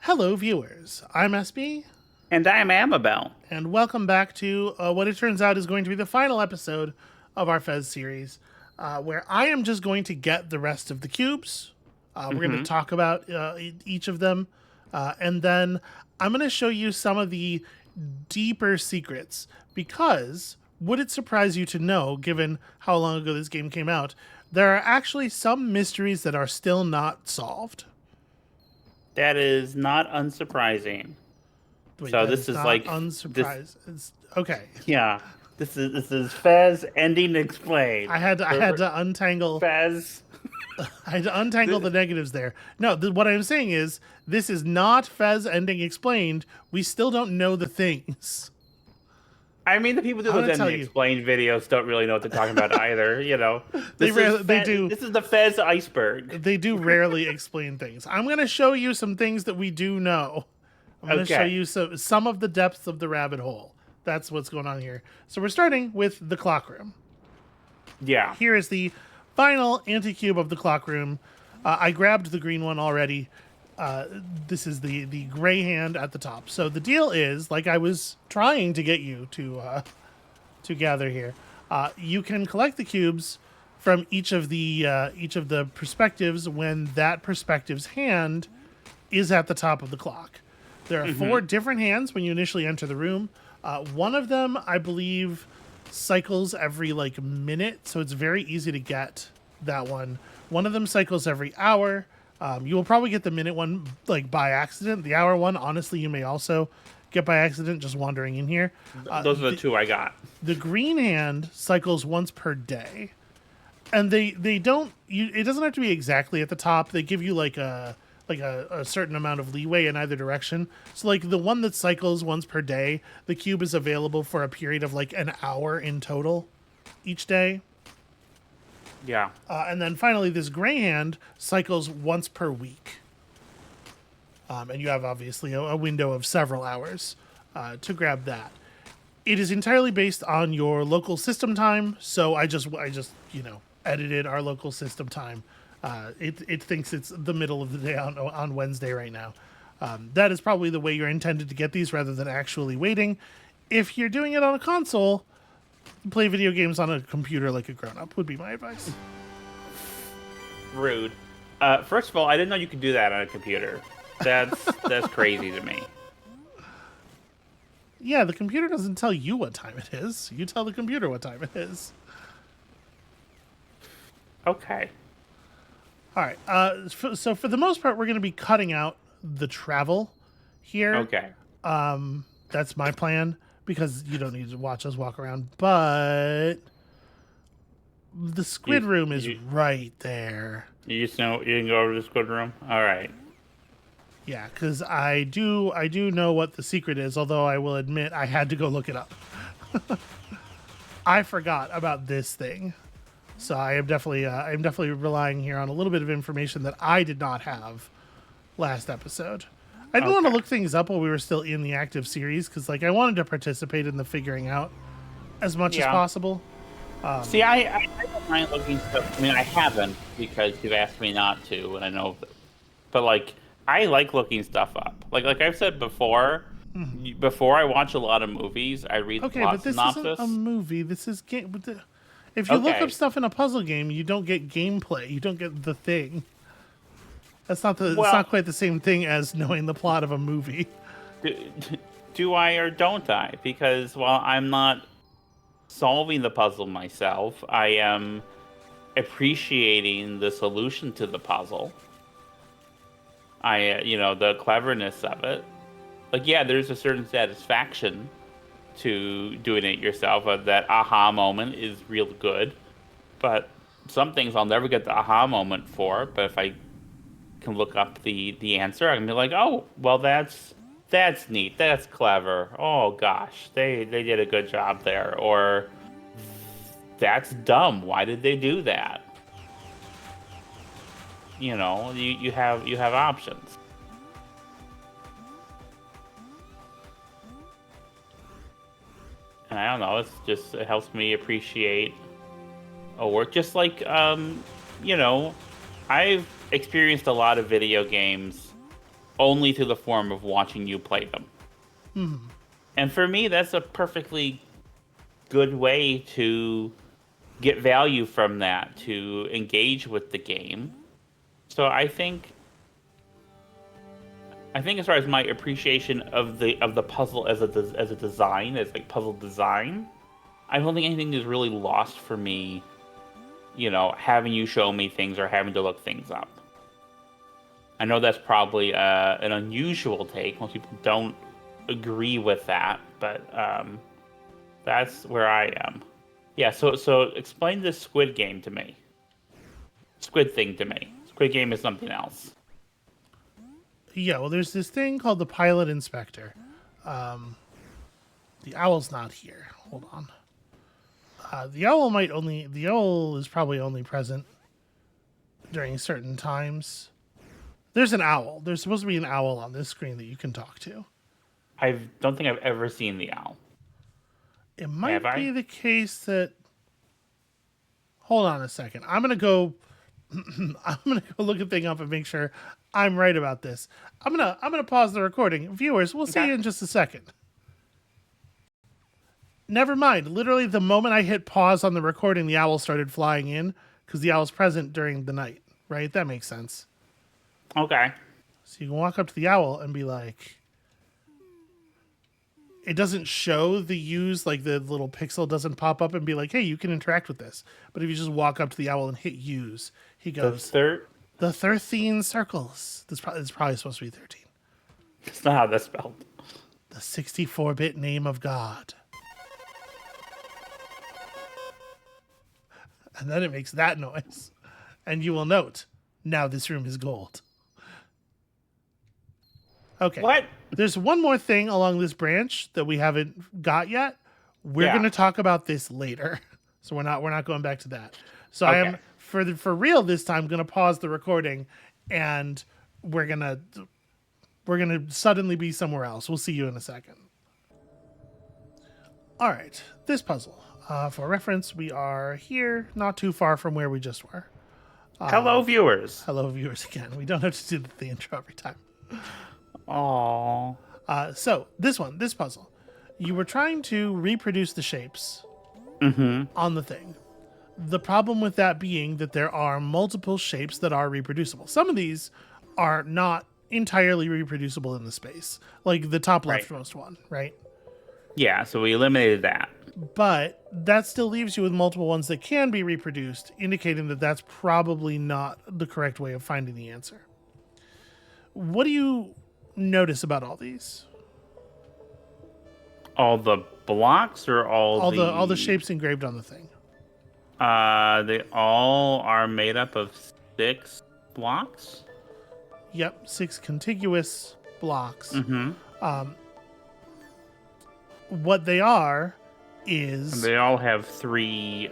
Hello, viewers. I'm SB, And I'm Amabel. and welcome back to what it turns out is going to be the final episode of our Fez series, where I am just going to get the rest of the cubes. We're going to talk about each of them, and then I'm going to show you some of the deeper secrets, because would it surprise you to know, given how long ago this game came out, there are actually some mysteries that are still not solved. That is not unsurprising. Wait, So that this is is not like this. unsurprised. It's okay. Yeah, this is Fez ending explained. I had to untangle Fez. I had to untangle the negatives there. No, what I'm saying is this is not Fez ending explained. We still don't know the things. I mean, the people who do I'm gonna those tell ending you. explained videos don't really know what they're talking about either. They they do This is the Fez iceberg. they do rarely explain things. I'm going to show you some things that we do know. I'm going to show Okay. you some of the depths of the rabbit hole. That's what's going on here. So we're starting with the clock room. Yeah. Here is the final anti-cube of the clock room. I grabbed the green one already. This is the gray hand at the top. So the deal is, like I was trying to get you to gather here, you can collect the cubes from each of the perspectives when that perspective's hand is at the top of the clock. There are four different hands when you initially enter the room. One of them, I believe, cycles every like minute, so it's very easy to get that one. One of them cycles every hour. You will probably get the minute one like by accident. The hour one, honestly, you may also get by accident just wandering in here. Those are the two I got. The green hand cycles once per day, and they don't. It doesn't have to be exactly at the top. They give you like a certain amount of leeway in either direction. So like the one that cycles once per day, the cube is available for a period of like an hour in total each day. Yeah. And then finally, this gray hand cycles once per week. And you have obviously a window of several hours to grab that. It is entirely based on your local system time. So I just edited our local system time. It thinks it's the middle of the day on Wednesday right now. That is probably the way you're intended to get these rather than actually waiting. If you're doing it on a console, play video games on a computer like a grown-up would be my advice. Rude. First of all, I didn't know you could do that on a computer. That's crazy to me. Yeah, the computer doesn't tell you what time it is. You tell the computer what time it is. Okay. All right. So for the most part, we're going to be cutting out the travel here. Okay. That's my plan because you don't need to watch us walk around. But the squid room is right there. You just know you can go over to the squid room. All right. Yeah, because I do know what the secret is. Although I will admit I had to go look it up. I forgot about this thing. So I'm definitely relying here on a little bit of information that I did not have last episode. I didn't want to look things up while we were still in the active series because, like, I wanted to participate in the figuring out as much as possible. See, I don't mind looking stuff. I mean, I haven't because you've asked me not to, and I know, but like, I like looking stuff up. Like I've said before, before I watch a lot of movies, I read the plot but this synopsis. isn't a movie. This is game. If you look up stuff in a puzzle game, you don't get gameplay. You don't get the thing. That's not it's not quite the same thing as knowing the plot of a movie. Do I or don't I? Because while I'm not solving the puzzle myself, I am appreciating the solution to the puzzle. The cleverness of it. Like, yeah, there's a certain satisfaction to doing it yourself. That aha moment is real good, but some things I'll never get the aha moment for. But if I can look up the answer, I can be like, oh, well, that's neat, that's clever. Oh gosh, they did a good job there. Or that's dumb. Why did they do that? You have options. And I don't know, it helps me appreciate a work. Just like, I've experienced a lot of video games only through the form of watching you play them. And for me, that's a perfectly good way to get value from that, to engage with the game. So I think as far as my appreciation of the puzzle as a design, as like puzzle design, I don't think anything is really lost for me. Having you show me things or having to look things up. I know that's probably an unusual take. Most people don't agree with that, but that's where I am. Yeah. So explain this squid game to me. Squid thing to me. Squid game is something else. Yeah, well, there's this thing called the pilot inspector. The owl's not here. Hold on. The owl is probably only present during certain times. There's an owl. There's supposed to be an owl on this screen that you can talk to. I don't think I've ever seen the owl. It might be the case that. Hold on a second. I'm gonna go look a thing up and make sure I'm right about this. I'm gonna pause the recording. Viewers, we'll see you in just a second. Never mind. Literally, the moment I hit pause on the recording, the owl started flying in because the owl's present during the night. Right? That makes sense. Okay. So you can walk up to the owl and be like, it doesn't show the use, like the little pixel doesn't pop up and be like, hey, you can interact with this. But if you just walk up to the owl and hit use, he goes, the 13 circles. It's probably supposed to be 13. It's not how that's spelled. The 64-bit name of God. And then it makes that noise. And you will note, now this room is gold. Okay. What? There's one more thing along this branch that we haven't got yet. We're going to talk about this later. So we're not going back to that. So I am for real this time going to pause the recording and we're going to suddenly be somewhere else. We'll see you in a second. All right. This puzzle. For reference, we are here, not too far from where we just were. Hello, viewers. Hello, viewers again. We don't have to do the intro every time. Aww. So this puzzle, you were trying to reproduce the shapes on the thing. The problem with that being that there are multiple shapes that are reproducible. Some of these are not entirely reproducible in the space, like the top leftmost one, right? Yeah, so we eliminated that. But that still leaves you with multiple ones that can be reproduced, indicating that that's probably not the correct way of finding the answer. What do you notice about all these? All the blocks or all the shapes engraved on the thing? They all are made up of 6 blocks. Yep, 6 contiguous blocks. What they are is... They all have 3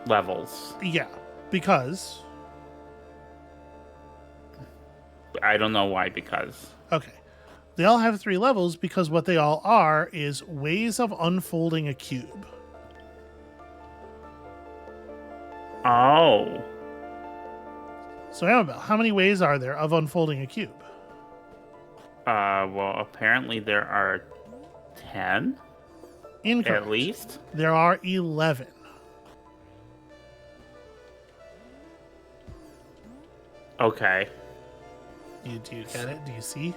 levels. Yeah, because... I don't know why, because... Okay. They all have 3 levels because what they all are is ways of unfolding a cube. Oh. So, Amabel, how many ways are there of unfolding a cube? Well, apparently there are 10. Incorrect. At least? There are 11. Okay. Do you get it? Do you see?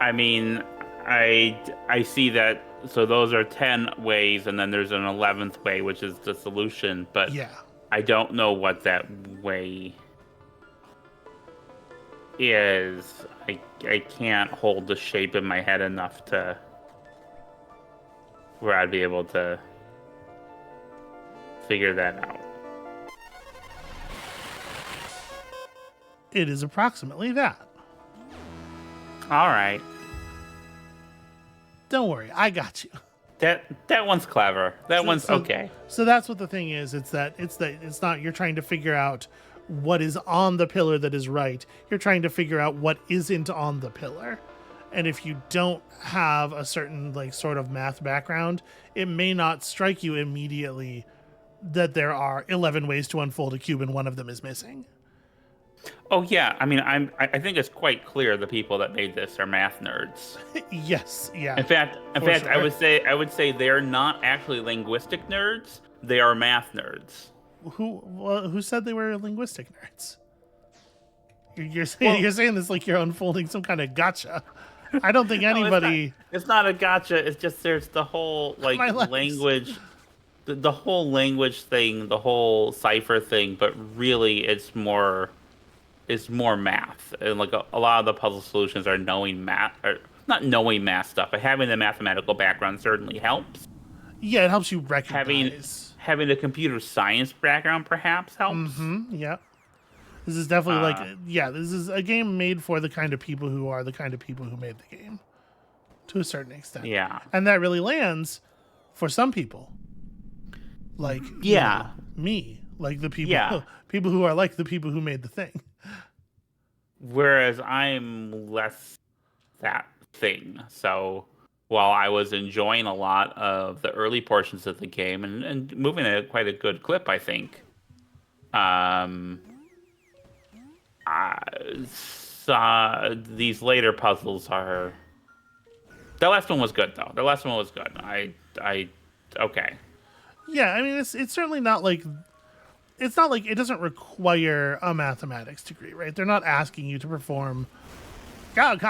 I mean, I see that. So those are 10 ways, and then there's an 11th way, which is the solution. But yeah. I don't know what that way is. I can't hold the shape in my head enough to where I'd be able to figure that out. It is approximately that. All right. Don't worry, I got you. That one's clever. That one's okay. So that's what the thing is. It's not you're trying to figure out what is on the pillar that is right. You're trying to figure out what isn't on the pillar. And if you don't have a certain sort of math background, it may not strike you immediately that there are 11 ways to unfold a cube and one of them is missing. Oh yeah, I mean, I think it's quite clear the people that made this are math nerds. Yes, yeah, In for fact, sure. I would say they're not actually linguistic nerds. They are math nerds. Who said they were linguistic nerds? You're saying Well, you're saying this like you're unfolding some kind of gotcha. I don't think no, it's not. anybody. It's not a gotcha. It's just there's the whole like My legs. language, the whole language thing, the whole cipher thing. But really, it's more math, and like a lot of the puzzle solutions are knowing math, or not knowing math stuff, but having the mathematical background certainly helps. Yeah, it helps you Having recognize. having a computer science background perhaps helps. Yeah, this is definitely like Uh, yeah, this is a game made for the kind of people who are the kind of people who made the game to a certain extent, yeah, and that really lands for some people, like yeah, me, like the people yeah. people who are like the people who made the thing. Whereas I'm less that thing. So while I was enjoying a lot of the early portions of the game and moving at quite a good clip, I think. Um, I saw these later puzzles are. The last one was good though. The last one was good. Okay. Yeah, I mean it's certainly not like it's not like it doesn't require a mathematics degree, right? They're not asking you to perform God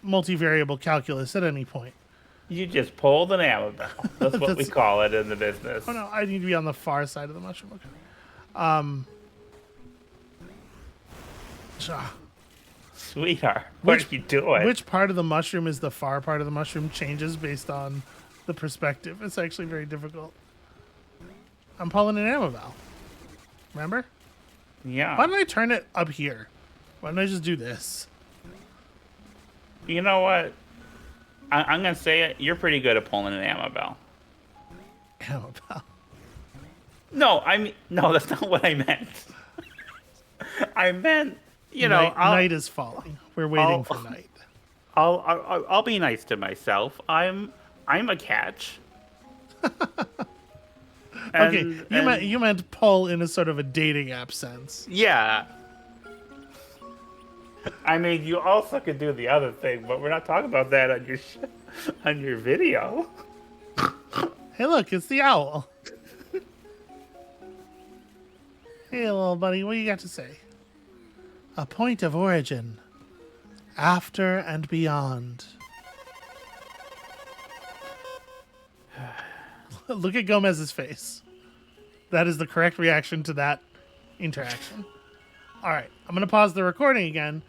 multivariable calculus at any point. You just pulled an Amabel. That's what we That's call it in the business. oh no, I need to be on the far side of the mushroom. Okay. Ah, Sweetheart, what are you doing? which part of the mushroom is the far part of the mushroom changes based on the perspective. It's actually very difficult. I'm pulling an Amabel. Remember? Yeah. Why don't I turn it up here? Why don't I just do this? You know what? I'm gonna say it. You're pretty good at pulling an Amabel. Amabel. No, I mean no. That's not what I meant. I meant, Night is falling. We're waiting for night. I'll be nice to myself. I'm a catch. Okay, you meant pull in a sort of a dating app sense. Yeah. I mean, you also could do the other thing, but we're not talking about that on your on your video. Hey, look, it's the owl. Hey, little buddy, what do you got to say? A point of origin. After and beyond. Look at Gomez's face. That is the correct reaction to that interaction. All right, I'm going to pause the recording again,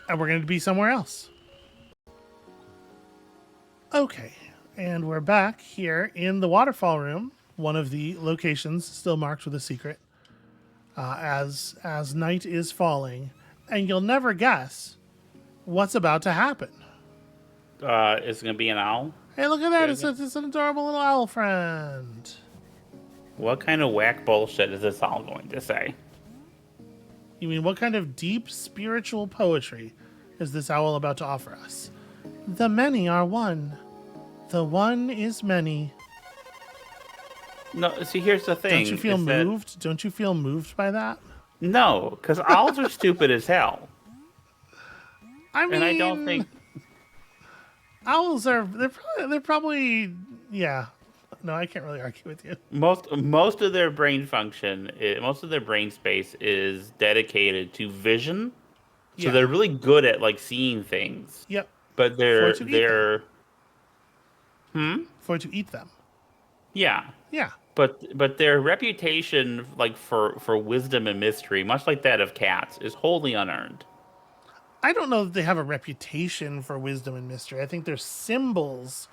and we're going to be somewhere else. Okay, and we're back here in the waterfall room, one of the locations still marked with a secret, as night is falling, and you'll never guess what's about to happen. It's gonna be an owl. Hey, look at that! It's an adorable little owl friend. What kind of whack bullshit is this owl going to say? You mean, what kind of deep spiritual poetry is this owl about to offer us? The many are one. The one is many. No, see, here's the thing. Don't you feel is that- moved? Don't you feel moved by that? No, because owls are stupid as hell. I mean, And I don't think owls are. They're probably. Yeah. No, I can't really argue with you. most of their brain function, most of their brain space is dedicated to vision. So Yeah. they're really good at like seeing things. Yep. But For it to eat For it to eat them. yeah. Yeah. But their reputation like for wisdom and mystery, much like that of cats, is wholly unearned. I don't know that they have a reputation for wisdom and mystery. I think they're symbols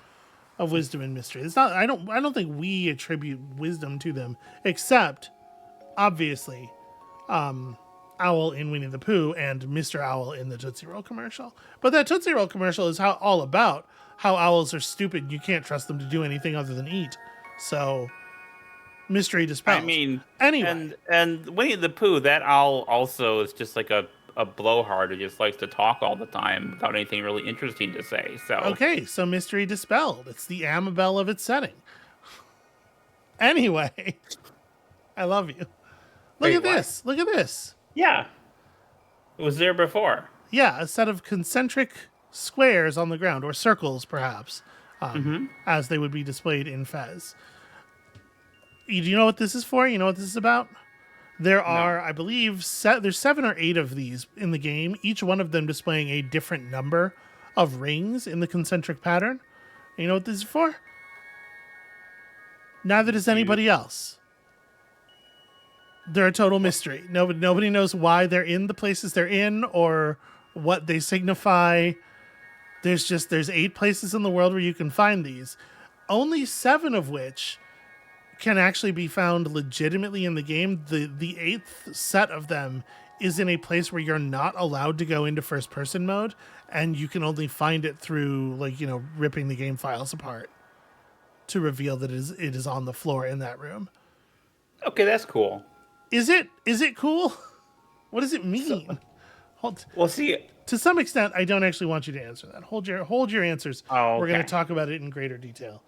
of wisdom and mystery. It's not. I don't think we attribute wisdom to them, except obviously, Owl in Winnie the Pooh and Mr. Owl in the Tootsie Roll commercial. But that Tootsie Roll commercial is all about how owls are stupid. You can't trust them to do anything other than eat. So, mystery dispelled. I mean, anyway, and Winnie the Pooh, that owl also is just like a blowhard who just likes to talk all the time without anything really interesting to say. So okay, so mystery dispelled. It's the Amabel of its setting. Anyway, I love you. Look Wait, at what? this. Look at this. Yeah, it was there before. Yeah, a set of concentric squares on the ground, or circles, perhaps, as they would be displayed in Fez. Do you know what this is for? You know what this is about? There No. are, I believe, there's 7 or 8 of these in the game, each one of them displaying a different number of rings in the concentric pattern. And you know what this is for? Neither does anybody else. They're a total mystery. Nobody knows why they're in the places they're in or what they signify. There's 8 places in the world where you can find these. Only 7 of which can actually be found legitimately in the game. The 8th set of them is in a place where you're not allowed to go into first person mode, and you can only find it through ripping the game files apart to reveal that it is on the floor in that room. Okay, that's cool. Is it cool? What does it mean? Well, see, To some extent, I don't actually want you to answer that. Hold your answers. Oh, We're going to okay. talk about it in greater detail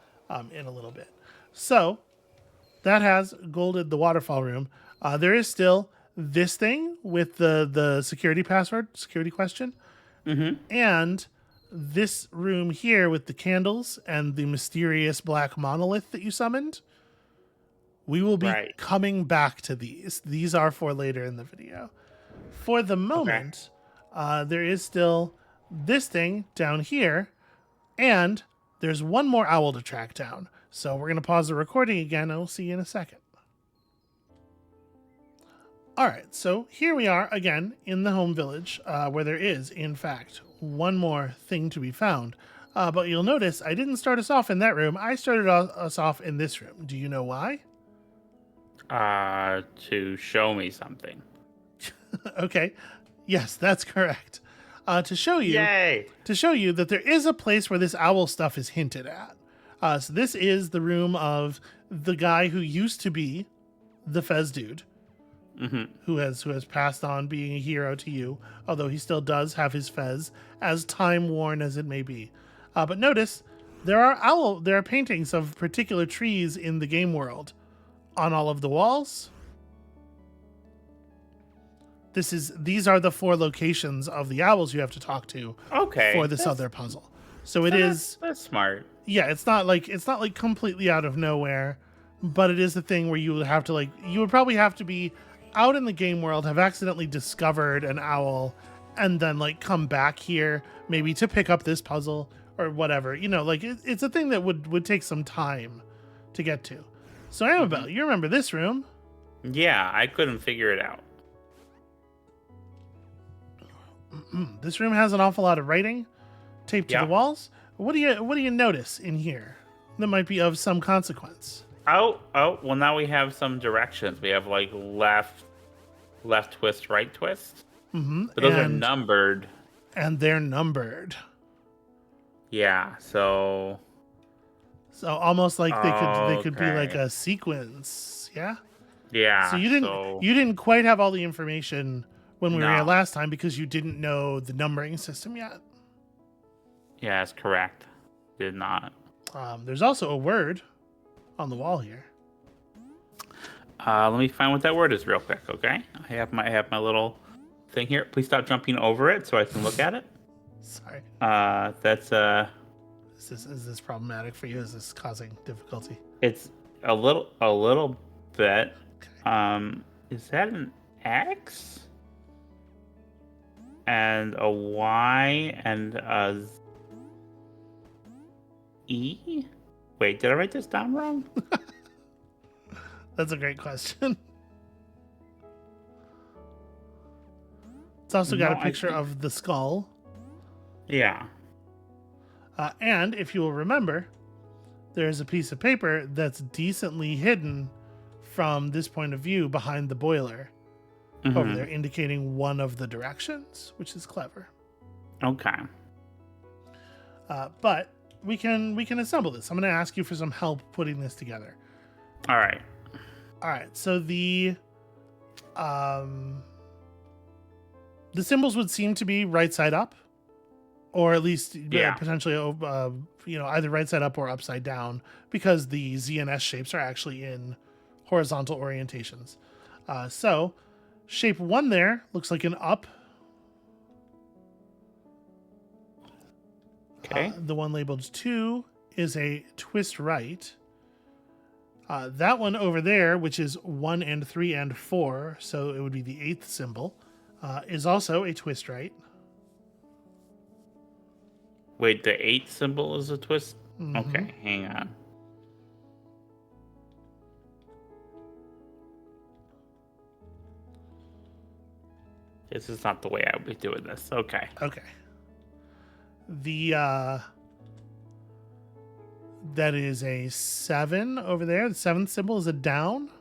in a little bit. So that has golded the waterfall room. There is still this thing with the security question, and this room here with the candles and the mysterious black monolith that you summoned. We will be Right. coming back to these. These are for later in the video. For the moment, there is still this thing down here, and there's one more owl to track down. So we're going to pause the recording again, and we'll see you in a second. All right, so here we are again in the home village, where there is, in fact, one more thing to be found. But you'll notice I didn't start us off in that room. I started us off in this room. Do you know why? To show me something. Okay. Yes, that's correct. To show you Yay! that there is a place where this owl stuff is hinted at. So this is the room of the guy who used to be the Fez dude, who has passed on being a hero to you, although he still does have his Fez, as time worn as it may be. But notice there are paintings of particular trees in the game world on all of the walls. These are the 4 locations of the owls you have to talk to for this other puzzle. So it is That's smart. yeah, it's not like completely out of nowhere, but it is the thing where you would probably have to be out in the game world, have accidentally discovered an owl, and then come back here maybe to pick up this puzzle or whatever. It's a thing that would take some time to get to. So Amabel, you remember this room? Yeah, I couldn't figure it out. This room has an awful lot of writing taped to Yeah. the walls. What do you notice in here that might be of some consequence? Oh, well, now we have some directions. We have left twist, right twist. But those are numbered. And they're numbered. Yeah, so almost like they could be Okay. like a sequence, yeah. yeah. So you didn't quite have all the information when we were here No. last time because you didn't know the numbering system yet. Yeah, that's correct. Did not. There's also a word on the wall here. Let me find what that word is real quick, okay? I have my little thing here. Please stop jumping over it so I can look at it. Sorry, That's is this problematic for you? Is this causing difficulty? it's a little bit. Okay. Is that an X? And a Y and a E? Wait, did I write this down wrong? That's a great question. It's also got No, a I picture think- of the skull. Yeah. And if you will remember, there's a piece of paper that's decently hidden from this point of view behind the boiler over there, indicating one of the directions, which is clever. Okay. But we can assemble this. I'm going to ask you for some help putting this together. All right. All right. So the symbols would seem to be right side up, or at least Yeah. potentially either right side up or upside down, because the Z and S shapes are actually in horizontal orientations. So Shape 1 there looks like an up. Okay. The one labeled 2 is a twist right. That one over there, which is 1 and 3 and 4, so it would be the 8th symbol, is also a twist right. Wait, the 8th symbol is a twist? Mm-hmm. Okay, hang on. This is not the way I would be doing this. Okay. Okay. That is a 7 over there. The 7th symbol is a down.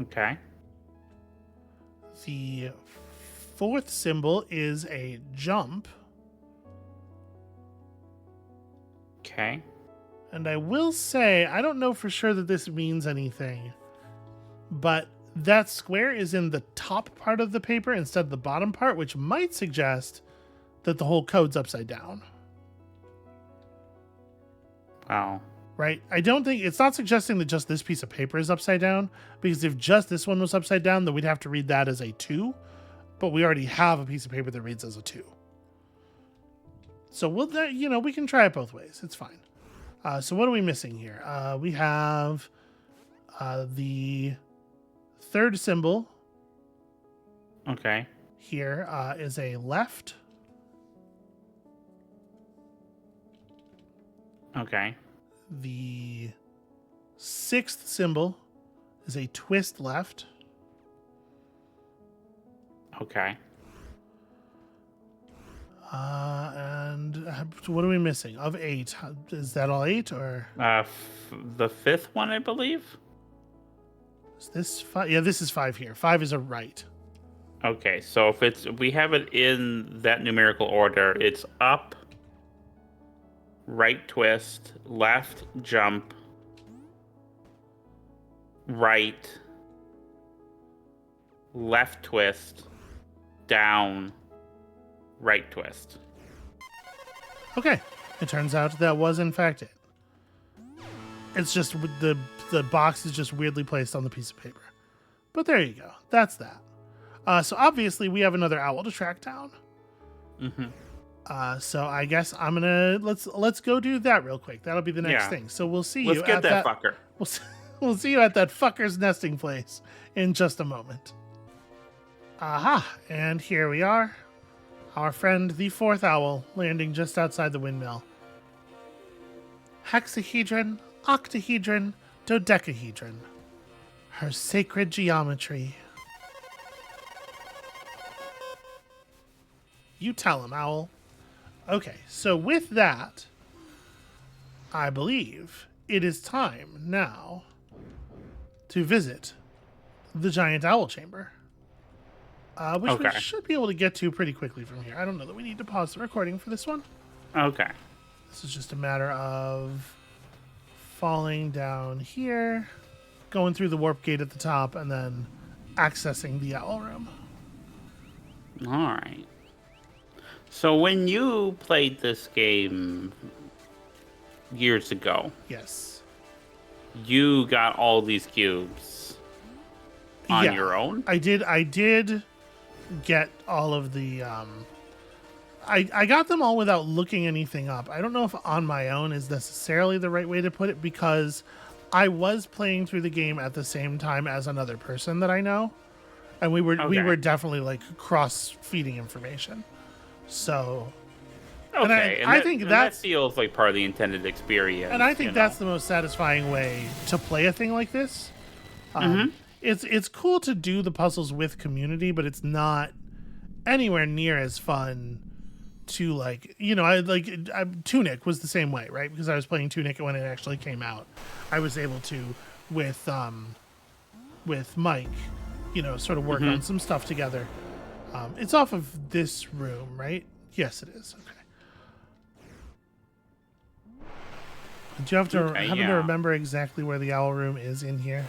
Okay. The 4th symbol is a jump. Okay. And I will say, I don't know for sure that this means anything, but that square is in the top part of the paper instead of the bottom part, which might suggest that the whole code's upside down. Wow. Right? I don't think it's not suggesting that just this piece of paper is upside down, because if just this one was upside down, then we'd have to read that as a 2. But we already have a piece of paper that reads as a 2. So we can try it both ways. It's fine. So what are we missing here? We have the 3rd symbol. Okay. Here is a left. Okay. The 6th symbol is a twist left. Okay. And what are we missing? Of 8. Is that all 8 or? The 5th one, I believe. Is this 5? Yeah, this is 5 here. 5 is a right. Okay, so if we have it in that numerical order, it's up, right twist, left jump, right, left twist, down, right twist. Okay. It turns out that was in fact it. It's just the box is just weirdly placed on the piece of paper. But there you go. That's that. So obviously we have another owl to track down. Mm-hmm. So I guess I'm gonna let's go do that real quick. That'll be the next thing. So we'll see Let's you get at that fucker. We'll see you at that fucker's nesting place in just a moment. Aha! And here we are. Our friend, the 4th owl, landing just outside the windmill. Hexahedron, octahedron, dodecahedron. Her sacred geometry. You tell him, owl. Okay, so with that, I believe it is time now to visit the giant owl chamber. Which we should be able to get to pretty quickly from here. I don't know that we need to pause the recording for this one. Okay. This is just a matter of falling down here, going through the warp gate at the top, and then accessing the owl room. All right. So when you played this game years ago, Yes. you got all these cubes on your own? I did get all of the I got them all without looking anything up. I don't know if on my own is necessarily the right way to put it, because I was playing through the game at the same time as another person that I know, and we were definitely like cross feeding information. So Okay, I think that feels like part of the intended experience. And I think that's the most satisfying way to play a thing like this. It's cool to do the puzzles with community, but it's not anywhere near as fun to Tunic was the same way, right? Because I was playing Tunic when it actually came out. I was able to with Mike, sort of work on some stuff together. It's off of this room, right? Yes, it is. Okay. Do you have to happen to remember exactly where the owl room is in here?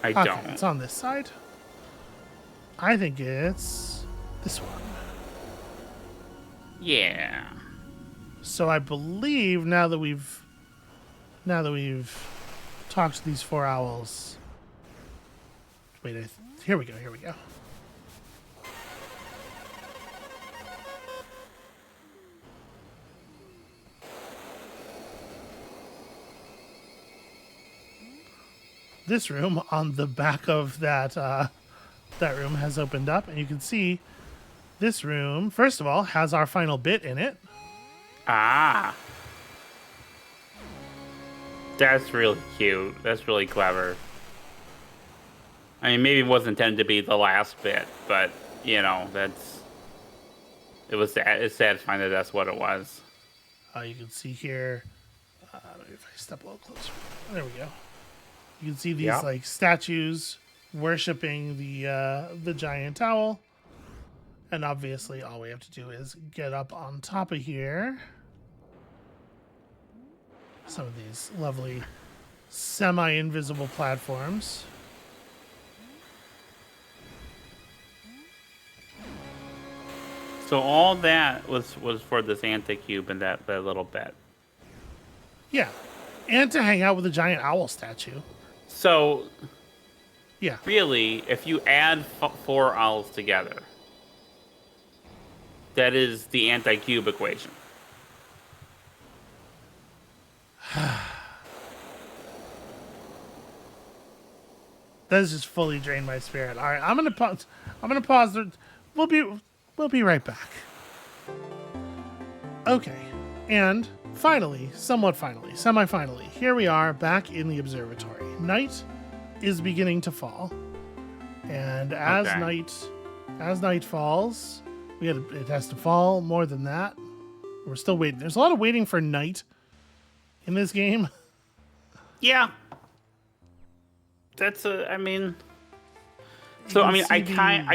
I don't. It's on this side. I think it's this one. Yeah. So I believe now that we've talked to these 4 owls, Wait, here we go. Here we go. This room on the back of that room has opened up, and you can see this room, first of all, has our final bit in it. Ah. That's really cute. That's really clever. I mean, maybe it wasn't intended to be the last bit, but, you know, it's satisfying that that's what it was. You can see here, maybe if I step a little closer. There we go. You can see these like statues worshiping the giant owl. And obviously all we have to do is get up on top of here. Some of these lovely semi-invisible platforms. So all that was for this anti-cube and that little bit. Yeah. And to hang out with a giant owl statue. So, yeah. Really, if you add 4 owls together, that is the anti-cube equation. That has just fully drained my spirit. All right, I'm gonna pause. We'll be right back. Okay, and finally, semi-finally, here we are back in the observatory. Night is beginning to fall, and as night falls, it has to fall more than that. We're still waiting. There's a lot of waiting for night in this game. Yeah. I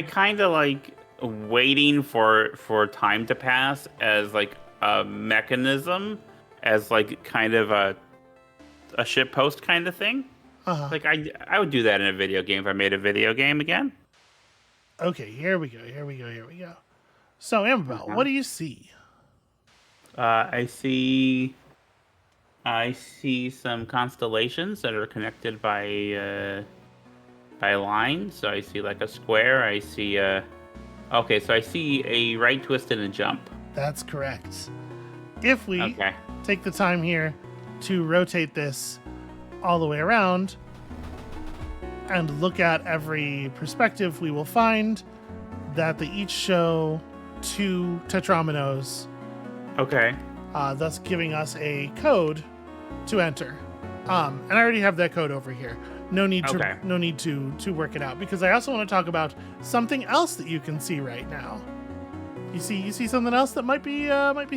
kind of like waiting for time to pass as like a mechanism, as like kind of a shitpost kind of thing. Uh-huh. Like I would do that in a video game if I made a video game again. Okay, here we go. So, Amabel, what do you see? I see some constellations that are connected by lines. So I see like a square. I see so I see a right twist and a jump. That's correct. If we take the time here to rotate this all the way around and look at every perspective, we will find that they each show 2 tetrominoes. Okay. Thus giving us a code to enter. And I already have that code over here. No need to work it out, because I also want to talk about something else that you can see right now. You see something else that might be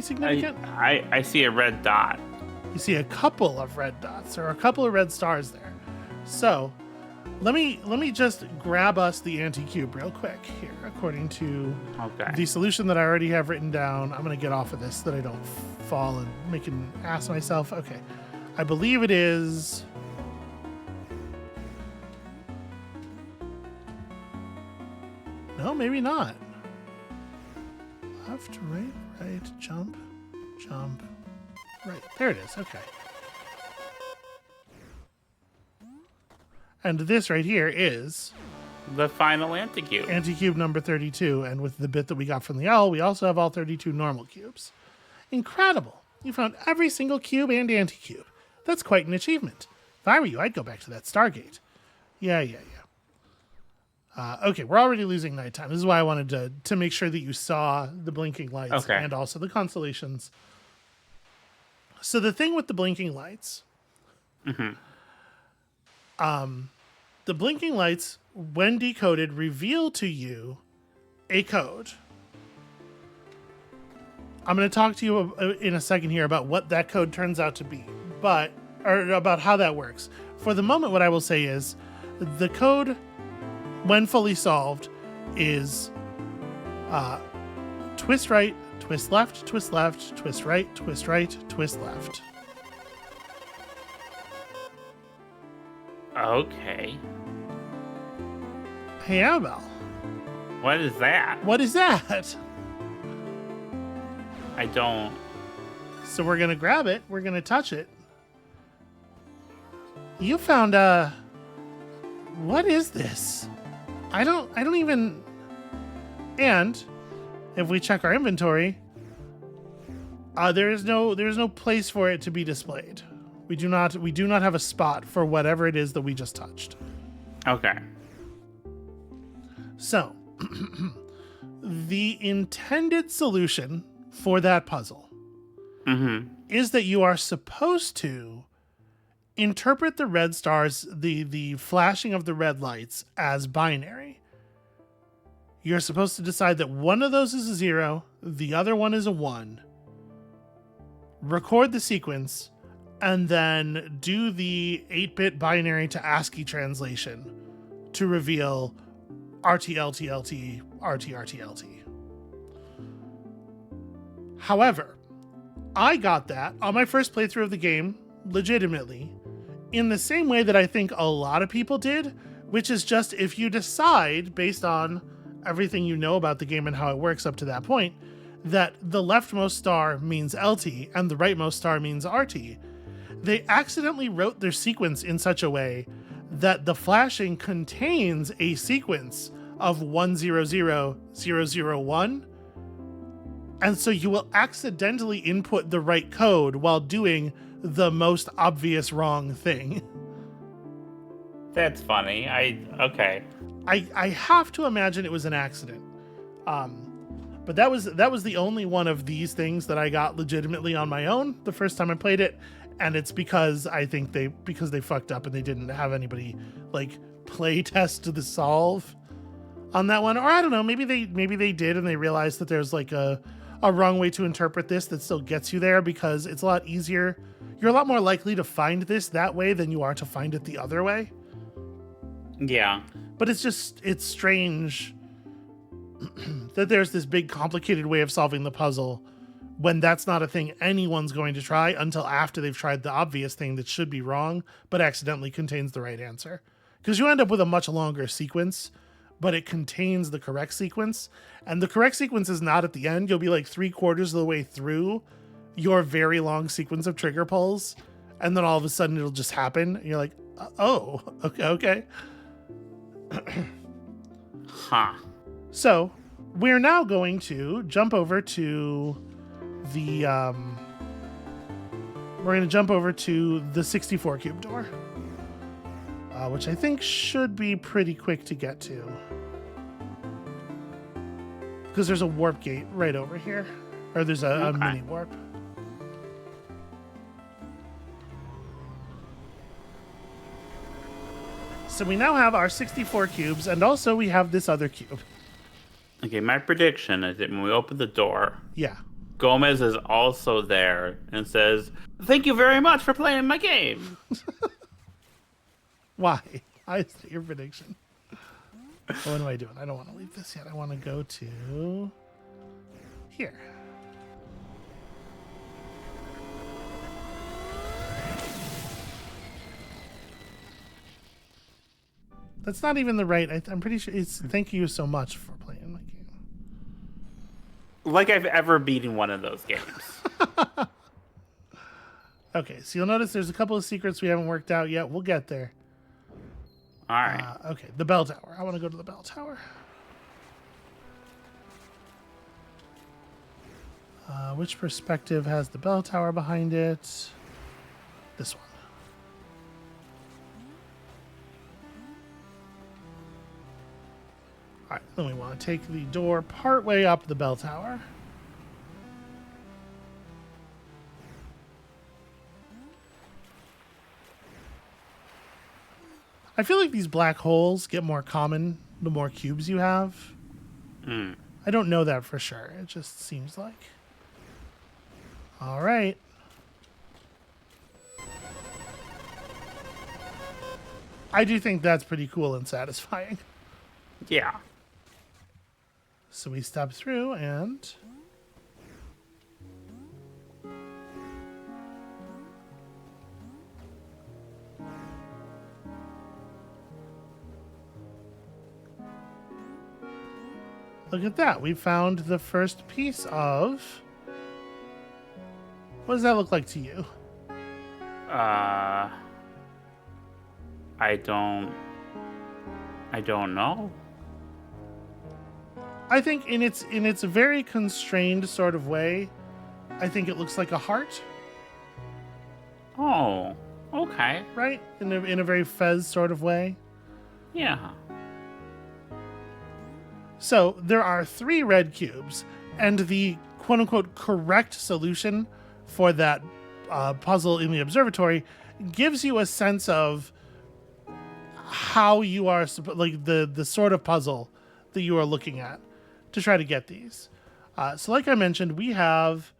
significant? I see a red dot. You see a couple of red dots, or a couple of red stars there. So let me just grab us the anti-cube real quick here, according to the solution that I already have written down. I'm going to get off of this so that I don't fall and make an ass of myself. Okay. I believe it is... No, maybe not. Left, right, jump, right. There it is. Okay. And this right here is... the final anti-cube. Anti-cube number 32. And with the bit that we got from the owl, we also have all 32 normal cubes. Incredible. You found every single cube and anti-cube. That's quite an achievement. If I were you, I'd go back to that Stargate. Yeah. Okay, we're already losing nighttime. This is why I wanted to make sure that you saw the blinking lights and also the constellations. So the thing with the blinking lights... Mm-hmm. The blinking lights, when decoded, reveal to you a code. I'm going to talk to you in a second here about what that code turns out to be, or about how that works. For the moment, what I will say is the code, when fully solved, is twist right, twist left, twist left, twist right, twist right, twist left. Okay. Hey, Amabel. What is that? What is that? I don't... So we're going to grab it. We're going to touch it. You found, what is this? I don't even. And if we check our inventory, there's no place for it to be displayed. We do not have a spot for whatever it is that we just touched. Okay. So, the intended solution for that puzzle is that you are supposed to interpret the red stars, the flashing of the red lights, as binary. You're supposed to decide that one of those is a 0, the other one is a 1, record the sequence, and then do the 8-bit binary to ASCII translation to reveal RTLTLT, RTRTLT. However, I got that on my first playthrough of the game, legitimately, in the same way that I think a lot of people did, which is just if you decide, based on everything you know about the game and how it works up to that point, that the leftmost star means LT and the rightmost star means RT, they accidentally wrote their sequence in such a way that the flashing contains a sequence of 100001, and so you will accidentally input the right code while doing the most obvious wrong thing. That's funny. Okay. I have to imagine it was an accident. But that was the only one of these things that I got legitimately on my own the first time I played it, and it's because I think they fucked up and they didn't have anybody like play test the solve on that one. Or I don't know, maybe they did and they realized that there's like a wrong way to interpret this that still gets you there, because it's a lot easier. You're a lot more likely to find this that way than you are to find it the other way. Yeah. But it's strange that there's this big complicated way of solving the puzzle when that's not a thing anyone's going to try until after they've tried the obvious thing that should be wrong but accidentally contains the right answer. Because you end up with a much longer sequence, but it contains the correct sequence. And the correct sequence is not at the end. You'll be like 3/4 of the way through your very long sequence of trigger pulls, and then all of a sudden it'll just happen. And you're like, oh, okay. Huh. So we're now going to jump over to the 64 cube door, which I think should be pretty quick to get to, because there's a warp gate right over here, or there's a mini warp. So we now have our 64 cubes, and also we have this other cube. Okay, my prediction is that when we open the door, Yeah. Gomez is also there and says, "Thank you very much for playing my game." Why? I is that your prediction? What am I doing? I don't want to leave this yet. I want to go to here. That's not even the right. I'm pretty sure it's thank you so much for playing my game. Like I've ever beaten one of those games. Okay, so you'll notice there's a couple of secrets we haven't worked out yet. We'll get there. All right. Okay, the bell tower. I want to go to the bell tower. Which perspective has the bell tower behind it? This one. All right, then we want to take the door partway up the bell tower. I feel like these black holes get more common the more cubes you have. I don't know that for sure. It just seems like. All right. I do think that's pretty cool and satisfying. Yeah. So we step through and... Look at that. We found the first piece of... What does that look like to you? I don't know. I think in its very constrained sort of way, I think it looks like a heart, Oh, okay. right? In a very Fez sort of way. Yeah. So there are 3 red cubes, and the quote-unquote correct solution for that puzzle in the observatory gives you a sense of how you are, like the sort of puzzle that you are looking at to try to get these. So like I mentioned, we have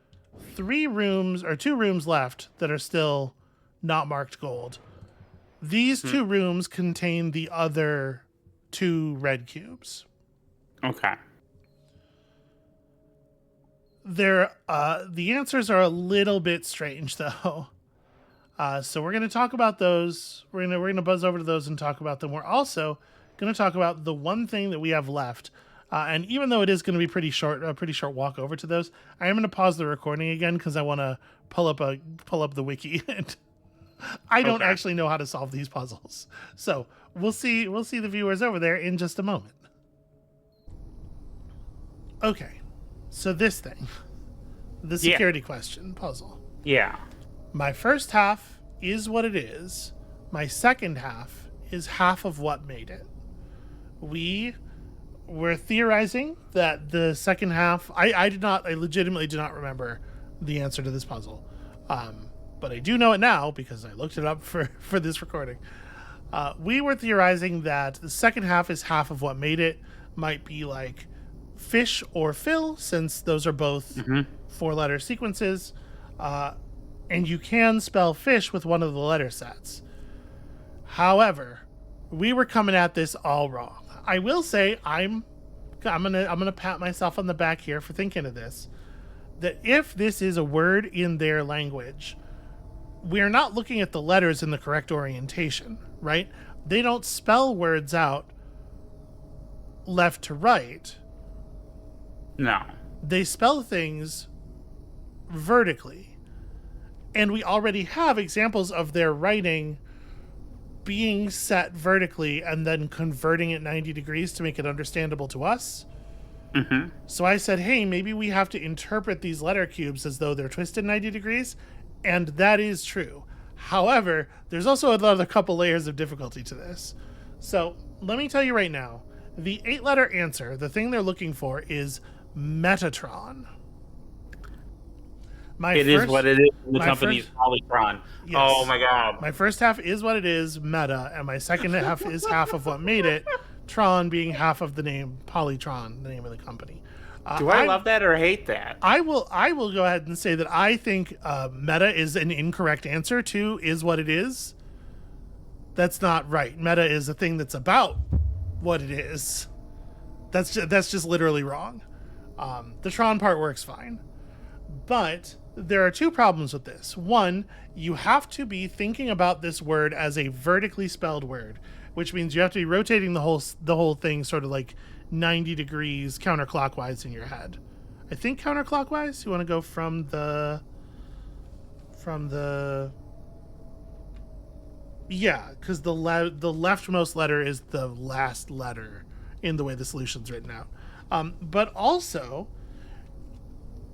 2 rooms left that are still not marked gold. These 2 rooms contain the other 2 red cubes. Okay. The answers are a little bit strange though. So we're going to talk about those. We're going to buzz over to those and talk about them. We're also going to talk about the one thing that we have left. And even though it is going to be a pretty short walk over to those, I am going to pause the recording again because I want to pull up the wiki. And I don't actually know how to solve these puzzles. So we'll see the viewers over there in just a moment. Okay, so this thing, the security question puzzle. Yeah. My first half is what it is. My second half is half of what made it. We were theorizing that the second half, I legitimately did not remember the answer to this puzzle. But I do know it now because I looked it up for this recording. We were theorizing that the second half is half of what made it. Might be like fish or fill, since those are both 4-letter sequences. And you can spell fish with one of the letter sets. However, we were coming at this all wrong. I will say I'm gonna pat myself on the back here for thinking of this. That if this is a word in their language, we're not looking at the letters in the correct orientation, right? They don't spell words out left to right. No. They spell things vertically. And we already have examples of their writing being set vertically and then converting it 90 degrees to make it understandable to us. Mm-hmm. So I said, hey, maybe we have to interpret these letter cubes as though they're twisted 90 degrees. And that is true. However, there's also another couple layers of difficulty to this. So let me tell you right now, the 8-letter answer, the thing they're looking for, is Metatron. It is what it is. The company's Polytron. Yes. Oh my god. My first half is what it is, Meta, and my second half is half of what made it, Tron being half of the name Polytron, the name of the company. Do I love that or hate that? I will go ahead and say that I think Meta is an incorrect answer to is what it is. That's not right. Meta is a thing that's about what it is. That's just literally wrong. The Tron part works fine. But there are 2 problems with this. One, you have to be thinking about this word as a vertically spelled word, which means you have to be rotating the whole thing sort of like 90 degrees counterclockwise in your head. I think counterclockwise. You want to go from the because the leftmost letter is the last letter in the way the solution's written out. But also,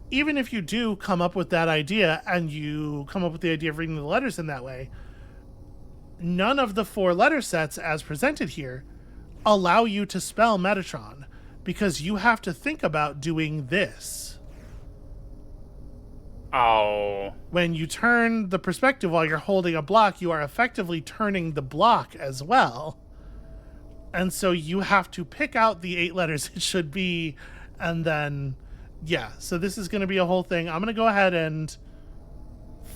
even if you do come up with that idea and you come up with the idea of reading the letters in that way, none of the 4 letter sets as presented here allow you to spell Metatron because you have to think about doing this. Oh. When you turn the perspective while you're holding a block, you are effectively turning the block as well. And so you have to pick out the 8 letters it should be, and then yeah, so this is going to be a whole thing. I'm going to go ahead and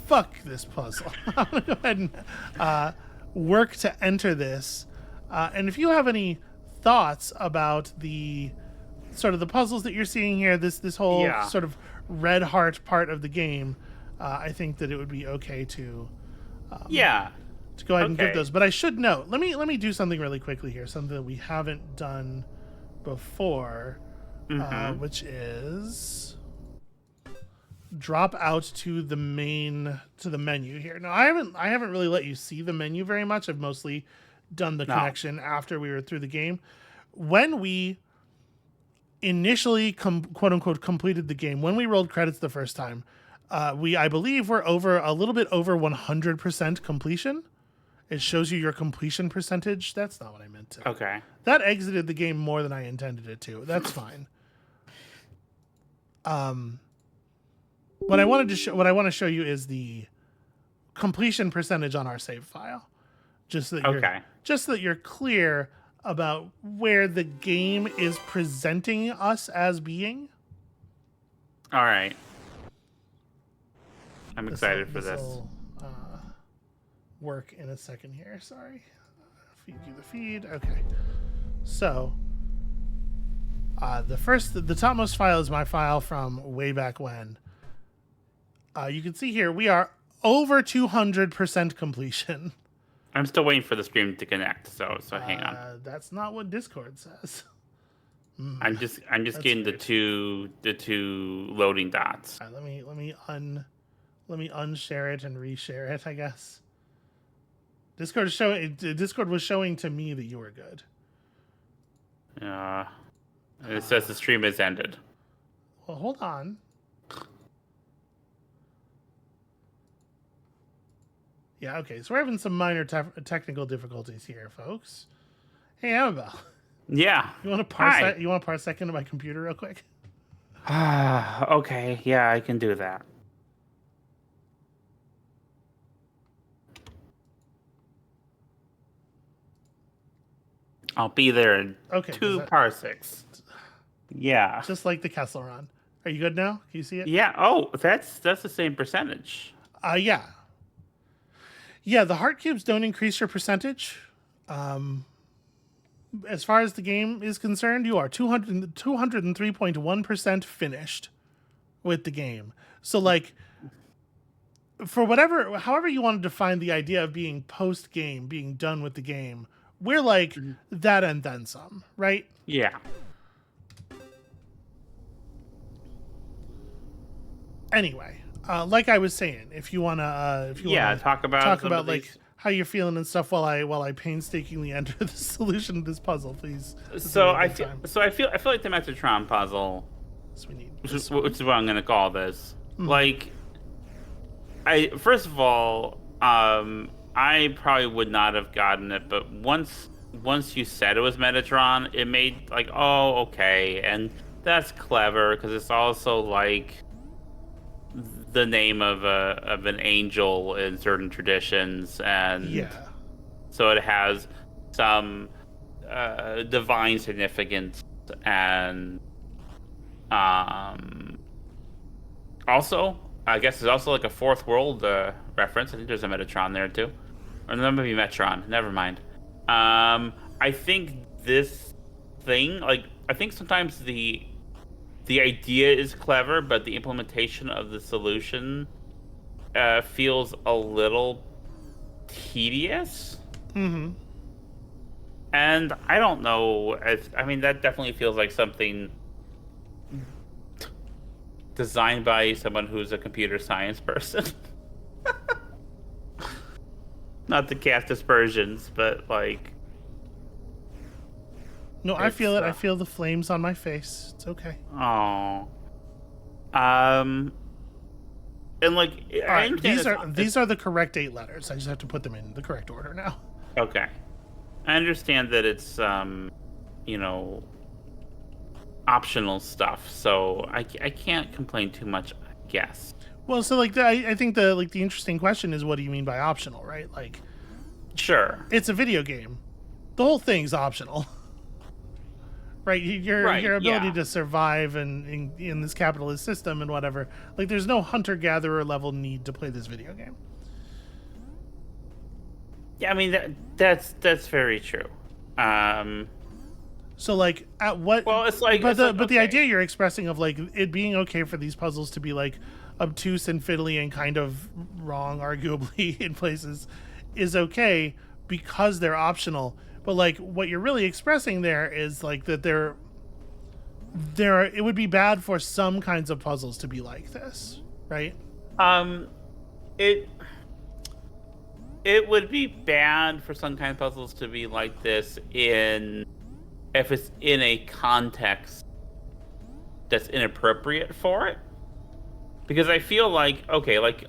fuck this puzzle. I'm going to go ahead and work to enter this. And if you have any thoughts about the sort of the puzzles that you're seeing here, this whole sort of red heart part of the game, I think that it would be okay to go ahead and give those. But I should note, let me do something really quickly here, something that we haven't done before. Which is drop out to the menu here. Now I haven't really let you see the menu very much. I've mostly done the connection after we were through the game. When we initially quote unquote completed the game, when we rolled credits the first time, I believe we're over a little bit over 100% completion. It shows you your completion percentage. That's not what I meant to. Okay. That exited the game more than I intended it to. That's fine. What I want to show you is the completion percentage on our save file, just so that you're clear about where the game is presenting us as being. All right. I'm excited for this. Work in a second here. Sorry. Feed you the feed. Okay. So, the topmost file is my file from way back when. You can see here we are over 200% completion. I'm still waiting for the stream to connect, so hang on. That's not what Discord says. I'm just getting weird. the two loading dots. Let me unshare it and reshare it, I guess. Discord was showing to me that you were good. It says the stream has ended. Well, hold on. Yeah, okay. So we're having some minor technical difficulties here, folks. Hey, Amabel. Yeah. You want to parsec into my computer real quick? Okay. Yeah, I can do that. I'll be there in 2 parsecs. Yeah. Just like the Kessel run. Are you good now? Can you see it? Yeah. Oh, that's the same percentage. Yeah. Yeah, the heart cubes don't increase your percentage. As far as the game is concerned, you are 203.1% finished with the game. So, like, for however you want to define the idea of being post-game, being done with the game, we're like that and then some, right? Yeah. Anyway, like I was saying, if you wanna talk about like how you're feeling and stuff while I painstakingly enter the solution of this puzzle, please. So I feel like the Metatron puzzle, which is what I'm gonna call this. Like, first of all, I probably would not have gotten it, but once you said it was Metatron, it made like, oh, okay, and that's clever because it's also like the name of an angel in certain traditions, and so it has some divine significance, and also I guess there's also like a fourth world reference. I think there's a Metatron there too, or that might be Metron. Never mind. I think this thing, like, I think sometimes the idea is clever, but the implementation of the solution feels a little tedious. Mm-hmm. And I don't know. I mean, that definitely feels like something designed by someone who's a computer science person. Not to cast aspersions, but like... No, I feel it. I feel the flames on my face. It's okay. Oh. And like... Right, these are the correct 8 letters. I just have to put them in the correct order now. Okay. I understand that it's, optional stuff, so I can't complain too much, I guess. Well, so like I think the interesting question is, what do you mean by optional, right? Like, sure, it's a video game. The whole thing's optional, right? Your ability to survive in this capitalist system and whatever. Like, there's no hunter-gatherer level need to play this video game. Yeah, I mean that's very true. So like, at what? Well, it's like, but the idea you're expressing of like it being okay for these puzzles to be like obtuse and fiddly and kind of wrong, arguably in places, is okay because they're optional. But like, what you're really expressing there is like that it would be bad for some kinds of puzzles to be like this, right? It would be bad for some kind of puzzles to be like this if it's in a context that's inappropriate for it. Because I feel like, okay, like,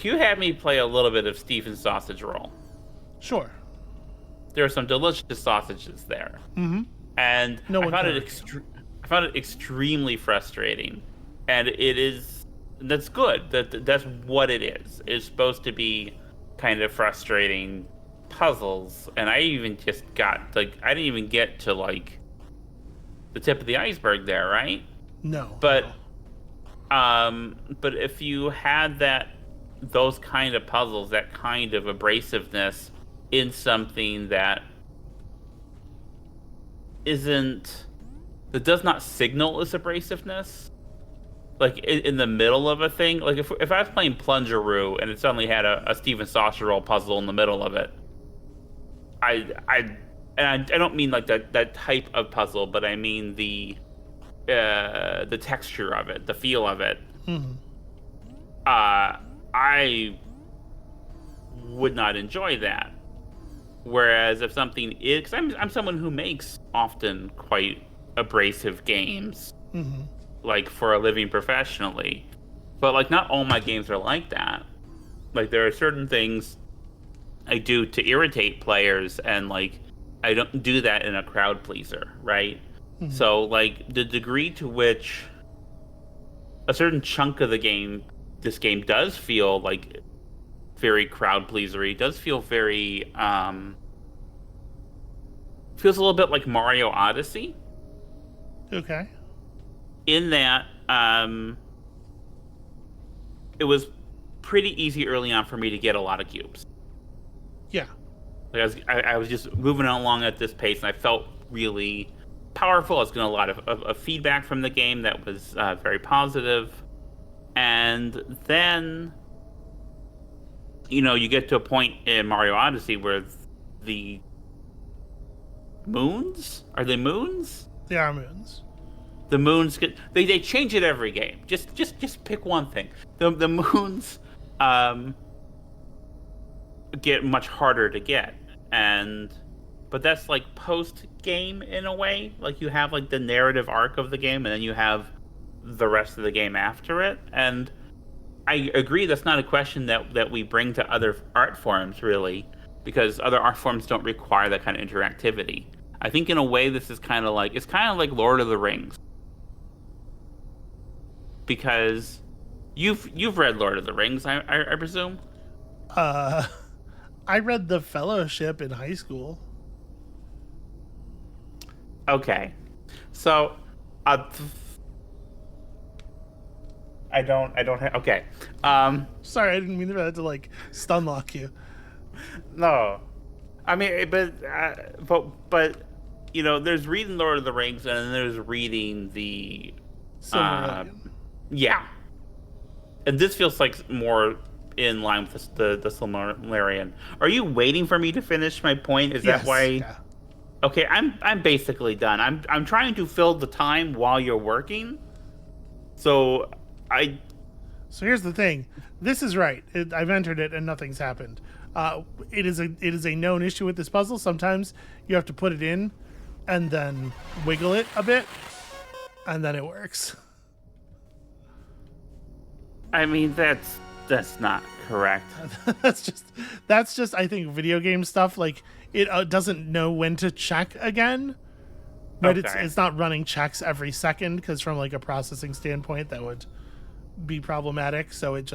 you had me play a little bit of Stephen's Sausage Roll. Sure. There are some delicious sausages there. Mm-hmm. And No I one found can it I found it extremely frustrating. And that's good. That's what it is. It's supposed to be kind of frustrating puzzles. And I even just got, like, I didn't even get to, like, the tip of the iceberg there, right? No. But but if you had those kind of puzzles, that kind of abrasiveness in something that does not signal as abrasiveness, like in the middle of a thing, like if I was playing Plungeroo and it suddenly had a Steven Sausage Roll puzzle in the middle of it, I don't mean like that type of puzzle, but I mean the texture of it, the feel of it. Mm-hmm. I would not enjoy that. Whereas if something is, because I'm someone who makes often quite abrasive games, Mm-hmm. like for a living professionally, but like not all my games are like that. Like there are certain things I do to irritate players, and like I don't do that in a crowd pleaser, right? Mm-hmm. So like the degree to which a certain chunk of this game does feel like very crowd pleasery, does feel very feels a little bit like Mario Odyssey. Okay. In that it was pretty easy early on for me to get a lot of cubes. Yeah. Like I was just moving along at this pace, and I felt really powerful. I was getting a lot of feedback from the game that was very positive. And then, you get to a point in Mario Odyssey where the moons? Are they moons? They are moons. The moons they change it every game. Just pick one thing. The moons get much harder to get, but that's like post game in a way. Like you have like the narrative arc of the game, and then you have the rest of the game after it. And I agree that's not a question that we bring to other art forms, really, because other art forms don't require that kind of interactivity. I think in a way this is kind of like Lord of the Rings, because you've read Lord of the Rings, I presume. I read The Fellowship in high school. Okay, so I don't have. Okay. Sorry, I didn't mean to like stun lock you. No, I mean, but there's reading Lord of the Rings, and then there's reading the Silmarillion. Yeah, and this feels like more in line with the Silmarillion. Are you waiting for me to finish my point? Is Yes, that why? Yeah. Okay, I'm basically done. I'm trying to fill the time while you're working. So here's the thing. This is right. I've entered it and nothing's happened. It is a known issue with this puzzle. Sometimes you have to put it in and then wiggle it a bit, and then it works. I mean, that's not correct. that's just I think video game stuff. Like it doesn't know when to check again, but Okay. it's not running checks every second, because from like a processing standpoint that would be problematic. So it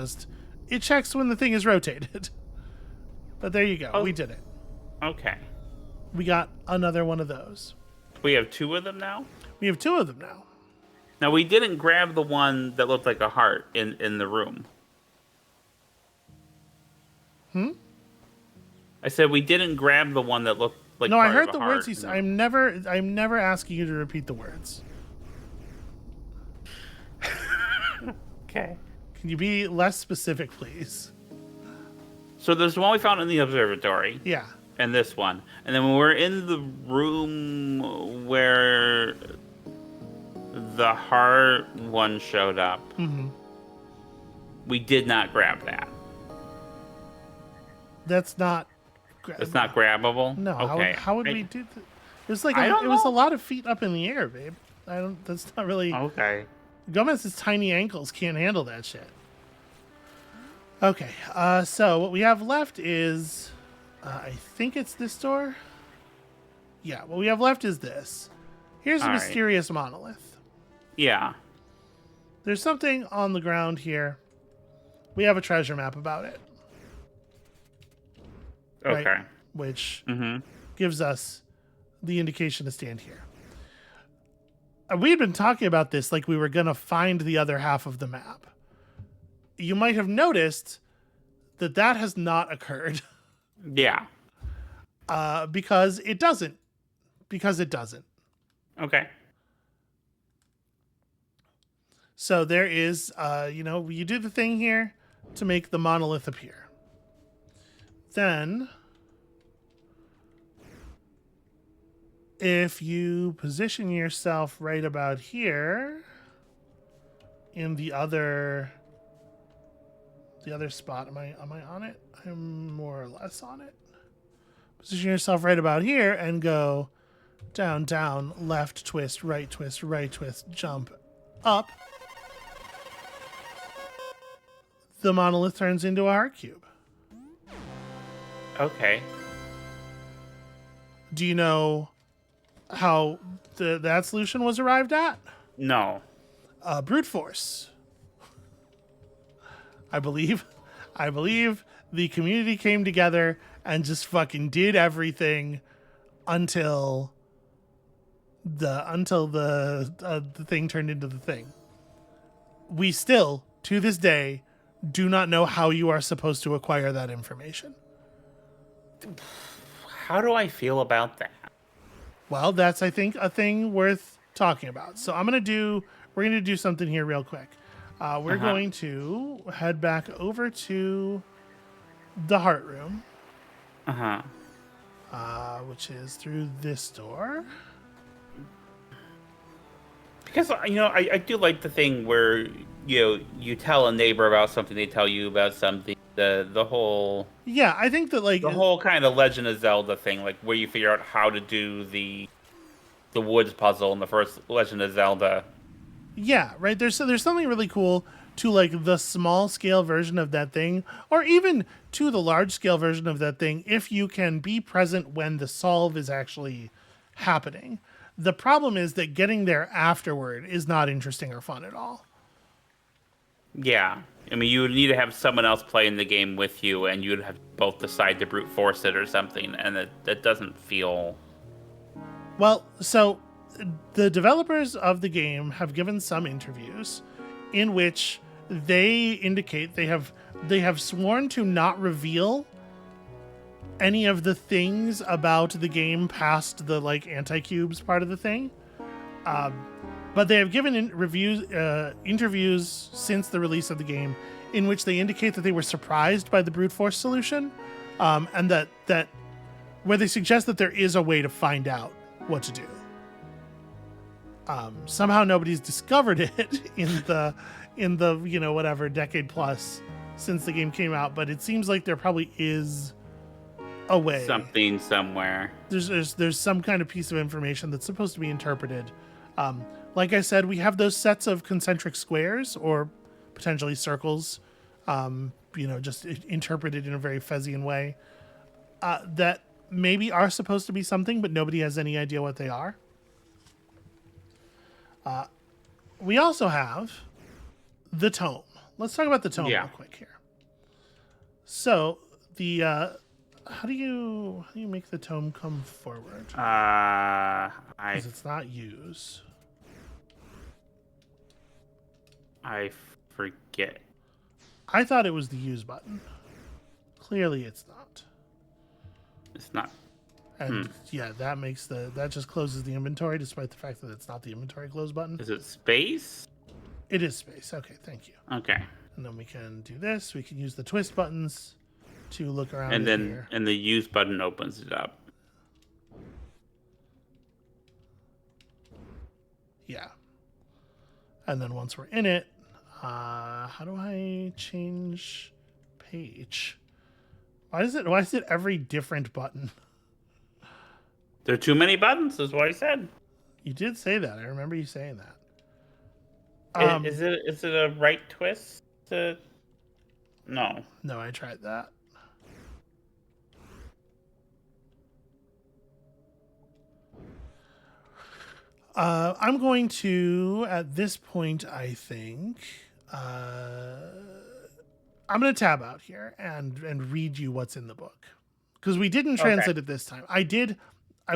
checks when the thing is rotated. But there you go. Oh. We did it. Okay. We got another one of those. We have two of them now? We have two of them now. Now, we didn't grab the one that looked like a heart in the room. I said we didn't grab the one that looked like No, part I heard of a the heart. words he said. I'm never asking you to repeat the words. Okay. Can you be less specific, please? So there's the one we found in the observatory. Yeah. And this one. And then when we're in the room where the heart one showed up, we did not grab that. That's not. It's not grabbable? No. Okay. How would we do that? It was like I don't it was a know. lot of feet up in the air, babe. I don't. That's not really. Okay. Gomez's tiny ankles can't handle that shit. Okay. So what we have left is, I think it's this door. Yeah. What we have left is this. Here's a All right. mysterious monolith. Yeah. There's something on the ground here. We have a treasure map about it. Okay. Right? Which gives us the indication to stand here. We had been talking about this like we were going to find the other half of the map. You might have noticed that that has not occurred. Yeah. Because it doesn't. Because it doesn't. Okay. So there is, you do the thing here to make the monolith appear. Then, if you position yourself right about here, in the other spot, am I on it? I'm more or less on it. Position yourself right about here and go down, down, left twist, right twist, jump, up. The monolith turns into a heart cube. Okay. Do you know how that solution was arrived at? No. Brute force. I believe the community came together and just fucking did everything until the thing turned into the thing. We still, to this day, do not know how you are supposed to acquire that information. How do I feel about that? Well, that's, I think, a thing worth talking about. So we're going to do something here real quick. We're going to head back over to the heart room. Which is through this door. Because, I do like the thing where, you tell a neighbor about something, they tell you about something. The whole... Yeah, I think that, the whole kind of Legend of Zelda thing, like, where you figure out how to do the woods puzzle in the first Legend of Zelda. Yeah, right. There's something really cool to, like, the small scale version of that thing, or even to the large scale version of that thing, if you can be present when the solve is actually happening. The problem is that getting there afterward is not interesting or fun at all. Yeah. I mean, you would need to have someone else playing the game with you, and you'd have to both decide to brute force it or something, and that doesn't feel... Well, so the developers of the game have given some interviews in which they indicate they have sworn to not reveal any of the things about the game past the, like, anti-cubes part of the thing. But they have given interviews since the release of the game in which they indicate that they were surprised by the brute force solution, and that where they suggest that there is a way to find out what to do. Somehow nobody's discovered it in the whatever decade plus since the game came out, but it seems like there probably is a way. Something somewhere. There's some kind of piece of information that's supposed to be interpreted. Like I said, we have those sets of concentric squares or potentially circles, just interpreted in a very Fezzian way, that maybe are supposed to be something, but nobody has any idea what they are. We also have the tome. Let's talk about the tome real quick here. So how do you make the tome come forward? Because it's not use. I forget. I thought it was the use button. Clearly, it's not. It's not. And yeah, that just closes the inventory, despite the fact that it's not the inventory close button. Is it space? It is space. Okay, thank you. Okay. And then we can do this. We can use the twist buttons to look around. And then here. And the use button opens it up. Yeah. And then once we're in it, how do I change page? Why is it every different button? There are too many buttons, is what I said. You did say that. I remember you saying that. Is it a right twist? No. No, I tried that. I'm going to, at this point, I think, I'm going to tab out here and read you what's in the book. Because we didn't Okay. translate it this time. I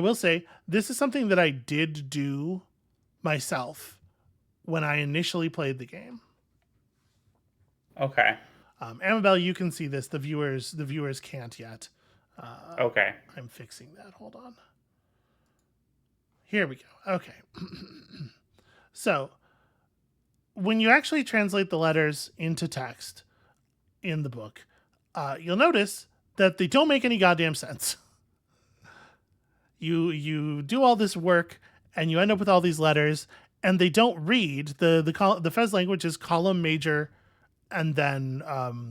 will say, this is something that I did do myself when I initially played the game. Okay. Amabel, you can see this. The viewers can't yet. Okay. I'm fixing that. Hold on. Here we go. Okay. So, when you actually translate the letters into text in the book, you'll notice that they don't make any goddamn sense. You do all this work and you end up with all these letters, and they don't read. The Fez language is column major, and then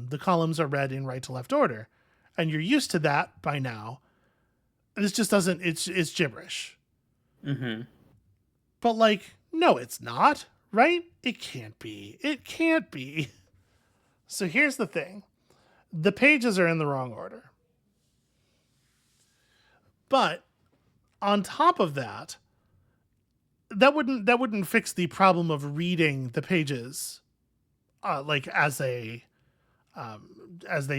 the columns are read in right to left order, and you're used to that by now. This just doesn't. It's gibberish. Mm-hmm. But like, no, it's not, right? It can't be. It can't be. So here's the thing. The pages are in the wrong order. But on top of that, that wouldn't fix the problem of reading the pages like as they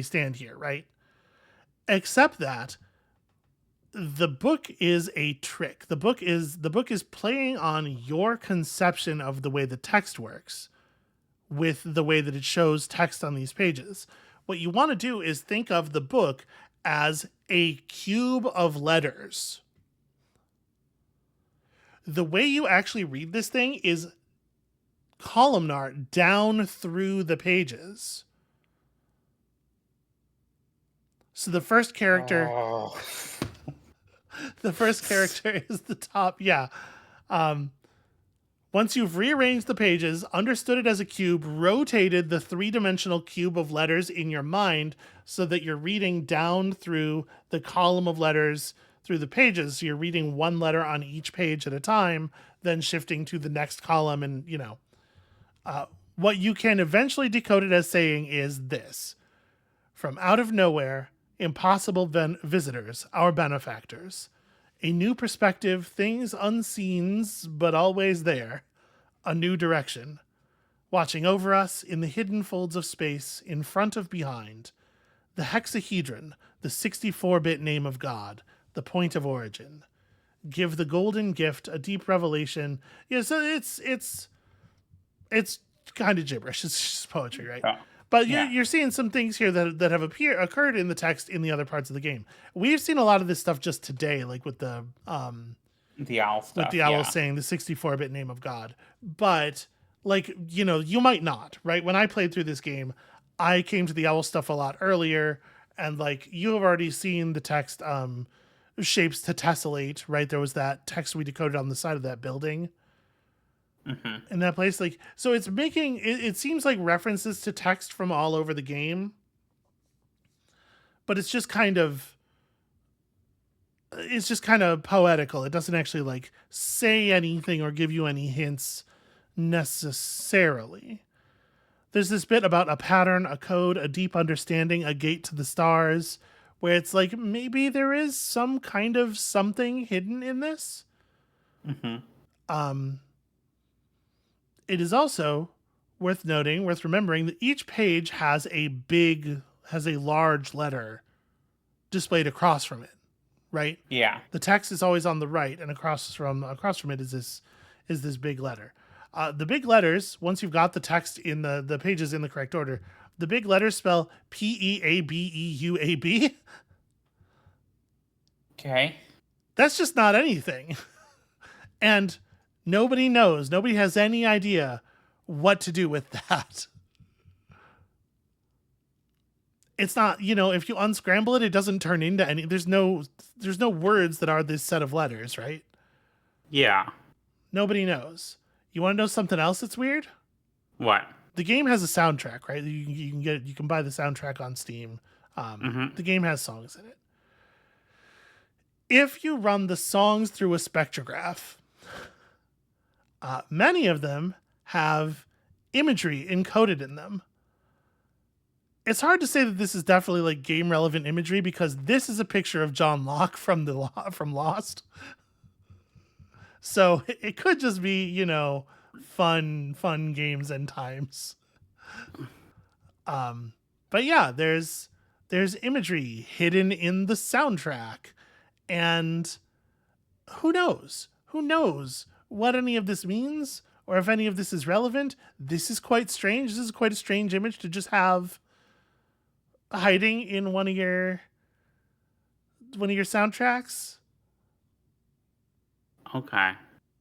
stand here, right? Except that the book is a trick. The book is playing on your conception of the way the text works with the way that it shows text on these pages. What you want to do is think of the book as a cube of letters. The way you actually read this thing is columnar down through the pages. So the first character Oh. the first character is the top. Yeah. Once you've rearranged the pages, understood it as a cube, rotated the three-dimensional cube of letters in your mind so that you're reading down through the column of letters through the pages. So you're reading one letter on each page at a time, then shifting to the next column. And, what you can eventually decode it as saying is this: from out of nowhere, impossible visitors, our benefactors. A new perspective, things unseen, but always there. A new direction. Watching over us in the hidden folds of space, in front of behind. The hexahedron, the 64-bit name of God, the point of origin. Give the golden gift a deep revelation. Yeah, so it's kind of gibberish. It's just poetry, right? Oh. But Yeah. you're seeing some things here that have occurred in the text in the other parts of the game. We've seen a lot of this stuff just today, like with the owl stuff. with the owl yeah. saying the 64-bit name of God. But like, you might not, right? When I played through this game, I came to the owl stuff a lot earlier, and like you have already seen the text shapes to tessellate, right? There was that text we decoded on the side of that building. Mm-hmm. In that place, like, so it's making it seems like references to text from all over the game, but it's just kind of poetical. It doesn't actually like say anything or give you any hints necessarily. There's this bit about a pattern, a code, a deep understanding, a gate to the stars, where it's like maybe there is some kind of something hidden in this. Mm-hmm. It is also worth remembering that each page has a large letter displayed across from it, right? Yeah. The text is always on the right, and across from it is this big letter. The big letters, once you've got the text in the pages in the correct order, the big letters spell Peabeuab. Okay. That's just not anything. And nobody knows. Nobody has any idea what to do with that. It's not, if you unscramble it, it doesn't turn into any. There's no words that are this set of letters, right? Yeah. Nobody knows. You want to know something else that's weird? What? The game has a soundtrack, right? You can buy the soundtrack on Steam. The game has songs in it. If you run the songs through a spectrograph, Many of them have imagery encoded in them. It's hard to say that this is definitely like game relevant imagery because this is a picture of John Locke from from Lost. So it could just be, fun games and times. But yeah, there's imagery hidden in the soundtrack, and who knows? Who knows what any of this means or if any of this is relevant? This is quite strange. This is quite a strange image to just have hiding in one of your soundtracks. Okay.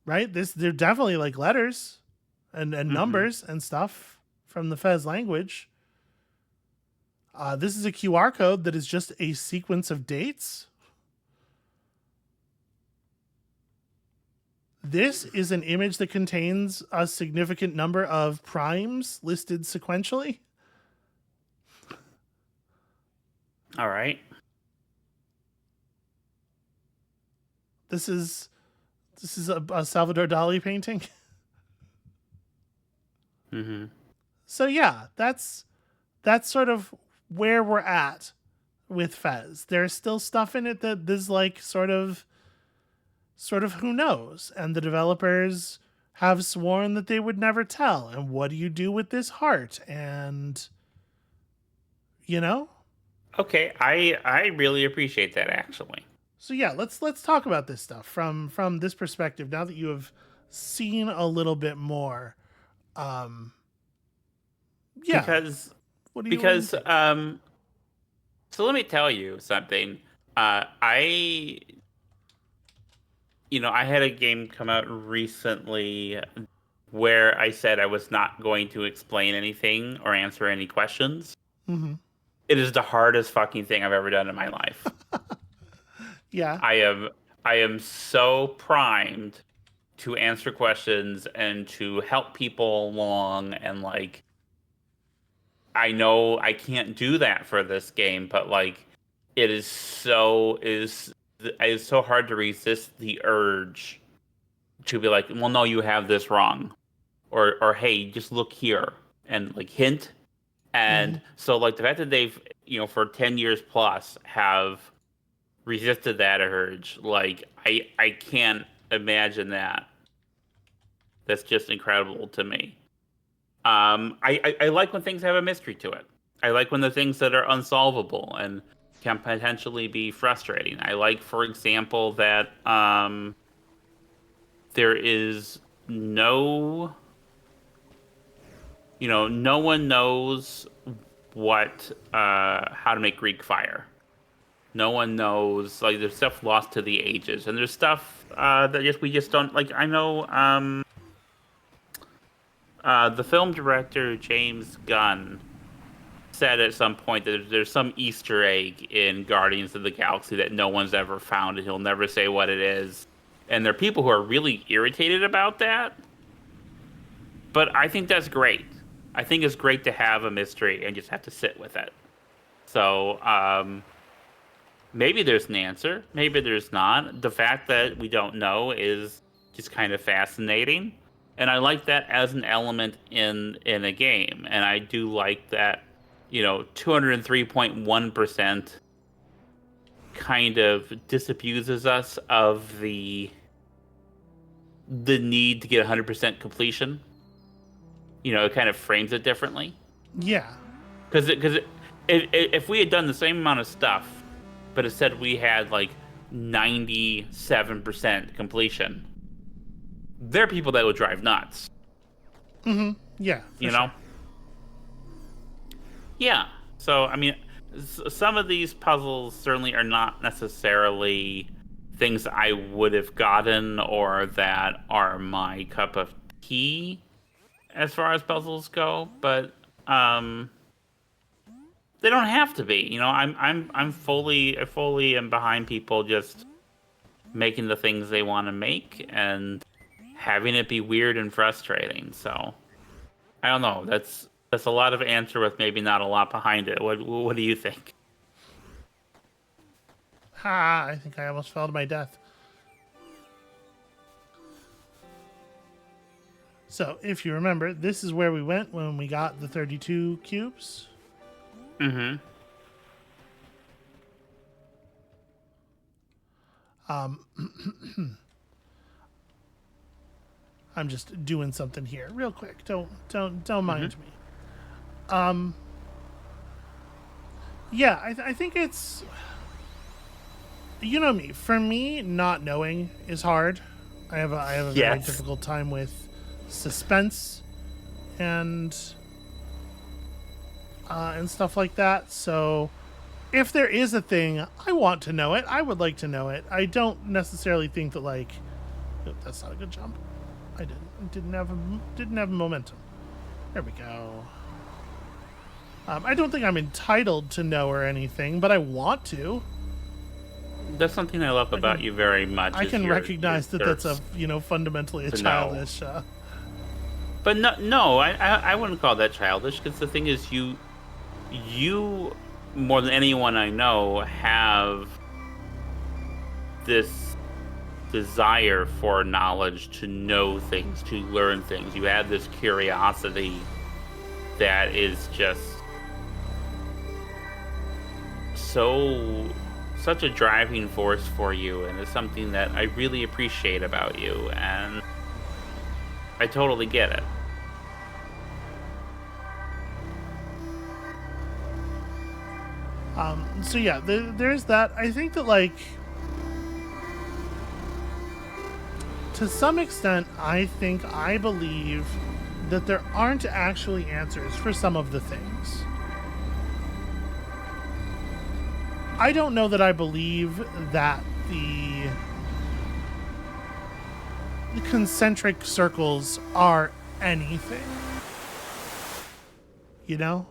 Right? They're definitely like letters and numbers and stuff from the Fez language. This is a QR code that is just a sequence of dates. This is an image that contains a significant number of primes listed sequentially. All right. This is a Salvador Dali painting. So yeah, that's sort of where we're at with Fez. There's still stuff in it that is like sort of who knows, and the developers have sworn that they would never tell. And what do you do with this heart? And Okay, I really appreciate that actually. So yeah, let's talk about this stuff from this perspective. Now that you have seen a little bit more, yeah. Because What do you? because so let me tell you something. I I had a game come out recently where I said I was not going to explain anything or answer any questions. It is the hardest fucking thing I've ever done in my life. Yeah. I am so primed to answer questions and to help people along, and like I know I can't do that for this game, but like it is so hard to resist the urge to be like, well, no, you have this wrong, or hey, just look here and like hint. And so like the fact that they've for 10 years plus have resisted that urge, like I can't imagine that. That's just incredible to me. I like when things have a mystery to it. I like when the things that are unsolvable and can potentially be frustrating. I like, for example, that there is no one knows how to make Greek fire. No one knows, like, there's stuff lost to the ages, and there's stuff that we just don't like. I know the film director James Gunn said at some point that there's some Easter egg in Guardians of the Galaxy that no one's ever found, and he'll never say what it is. And there are people who are really irritated about that. But I think that's great. I think it's great to have a mystery and just have to sit with it. So maybe there's an answer, maybe there's not. The fact that we don't know is just kind of fascinating. And I like that as an element in a game. And I do like that 203.1% kind of disabuses us of the need to get 100% completion. It kind of frames it differently. Yeah. Because if we had done the same amount of stuff, but instead we had like 97% completion, there are people that would drive nuts. Yeah. Sure. Yeah. So, I mean, some of these puzzles certainly are not necessarily things I would have gotten or that are my cup of tea as far as puzzles go, but they don't have to be. I'm fully am behind people just making the things they want to make and having it be weird and frustrating. So I don't know. That's a lot of answer with maybe not a lot behind it. What do you think? Ha! I think I almost fell to my death. So, if you remember, this is where we went when we got the 32 cubes. Mm-hmm. I'm just doing something here real quick. Don't mind me. Yeah, I think it's, you know me. For me, not knowing is hard. I have a very Yes. difficult time with suspense and stuff like that. So if there is a thing, I want to know it. I would like to know it. I don't necessarily think that like, oh, that's not a good jump. I didn't have momentum. There we go. I don't think I'm entitled to know or anything, but I want to. That's something I love about you very much. I can recognize that that's a fundamentally a to know. childish. But no, I wouldn't call that childish, because the thing is, you more than anyone I know have this desire for knowledge, to know things, to learn things. You have this curiosity that is just such a driving force for you, and it's something that I really appreciate about you, and I totally get it. So yeah, there's that. I think that like, to some extent, I believe that there aren't actually answers for some of the things. I don't know that I believe that the concentric circles are anything. You know?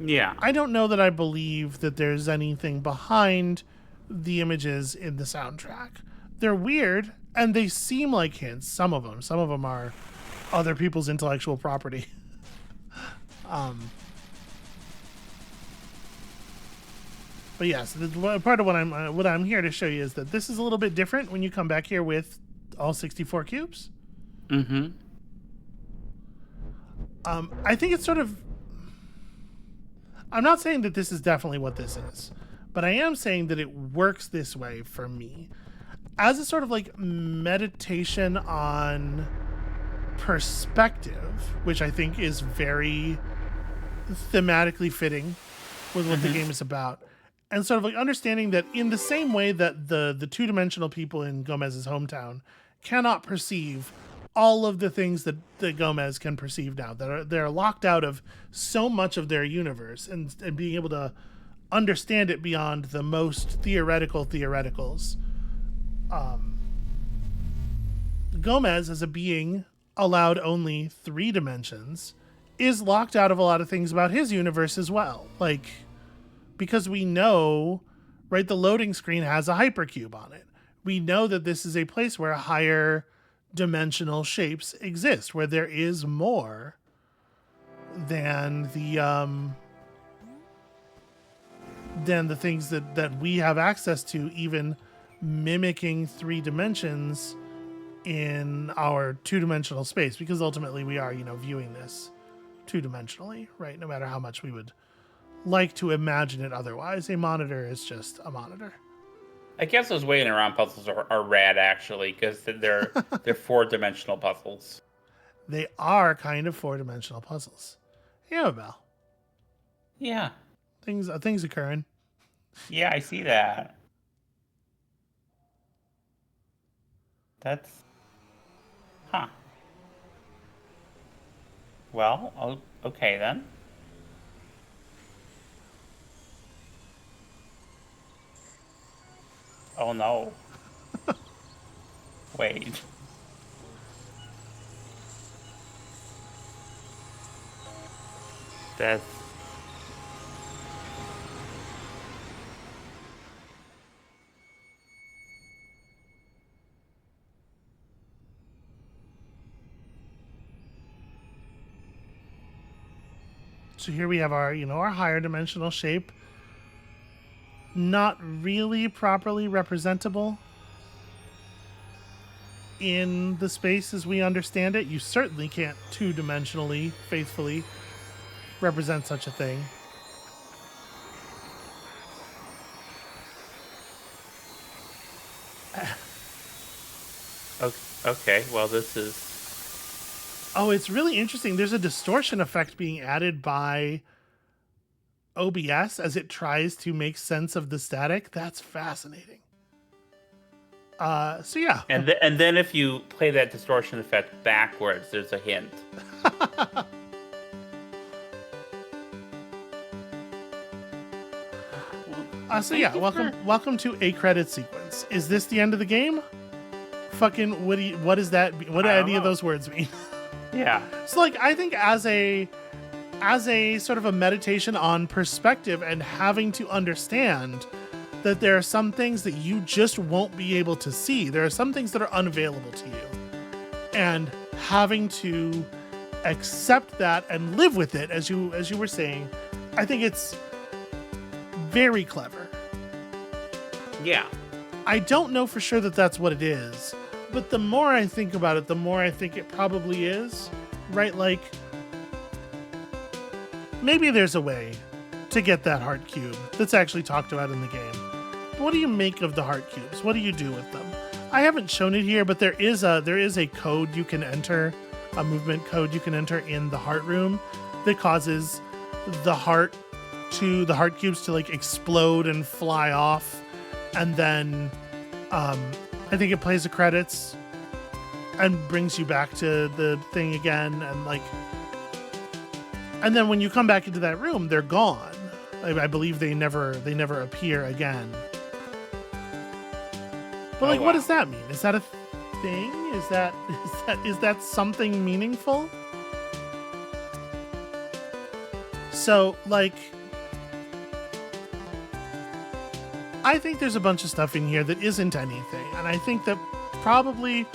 Yeah. I don't know that I believe that there's anything behind the images in the soundtrack. They're weird, and they seem like hints. Some of them are other people's intellectual property. But yes, part of what I'm here to show you is that this is a little bit different when you come back here with all 64 cubes. Mm-hmm. I think it's sort of, I'm not saying that this is definitely what this is, but I am saying that it works this way for me as a sort of like meditation on perspective, which I think is very thematically fitting with what the game is about. And sort of like understanding that in the same way that the two-dimensional people in Gomez's hometown cannot perceive all of the things that Gomez can perceive now, that they're locked out of so much of their universe, and being able to understand it beyond the most theoretical theoreticals. Gomez, as a being allowed only 3 dimensions, is locked out of a lot of things about his universe as well. Like, because we know, right, the loading screen has a hypercube on it. We know that this is a place where higher dimensional shapes exist, where there is more than the things that we have access to, even mimicking 3 dimensions in our 2-dimensional space, because ultimately we are, viewing this 2-dimensionally, right? No matter how much we would like to imagine it otherwise. A monitor is just a monitor. I guess those waiting around puzzles are rad, actually, because they're 4-dimensional puzzles. They are kind of 4-dimensional puzzles. Hey, Amabel. Yeah. Things occurring. Yeah, I see that. That's... Huh. Well, okay then. Oh no. Wait. That's... So here we have our, our higher dimensional shape. Not really properly representable in the space as we understand it. You certainly can't two-dimensionally, faithfully represent such a thing. Okay, well, this is... Oh, it's really interesting. There's a distortion effect being added by OBS as it tries to make sense of the static. That's fascinating. So yeah. And then if you play that distortion effect backwards, there's a hint. So yeah, welcome to a credit sequence. Is this the end of the game? Fucking what does that mean? What do any of those words mean? Yeah. So like I think as a sort of a meditation on perspective and having to understand that there are some things that you just won't be able to see. There are some things that are unavailable to you. And having to accept that and live with it, as you were saying, I think it's very clever. Yeah. I don't know for sure that that's what it is, but the more I think about it, the more I think it probably is, right? Like, maybe there's a way to get that heart cube that's actually talked about in the game. But what do you make of the heart cubes? What do you do with them? I haven't shown it here, but there is a code you can enter, a movement code you can enter in the heart room that causes the heart cubes to like explode and fly off, and then I think it plays the credits and brings you back to the thing again, and then when you come back into that room, they're gone. I believe they never appear again. But like, what does that mean? Is that a thing? Is that something meaningful? So like, I think there's a bunch of stuff in here that isn't anything, and I think that probably,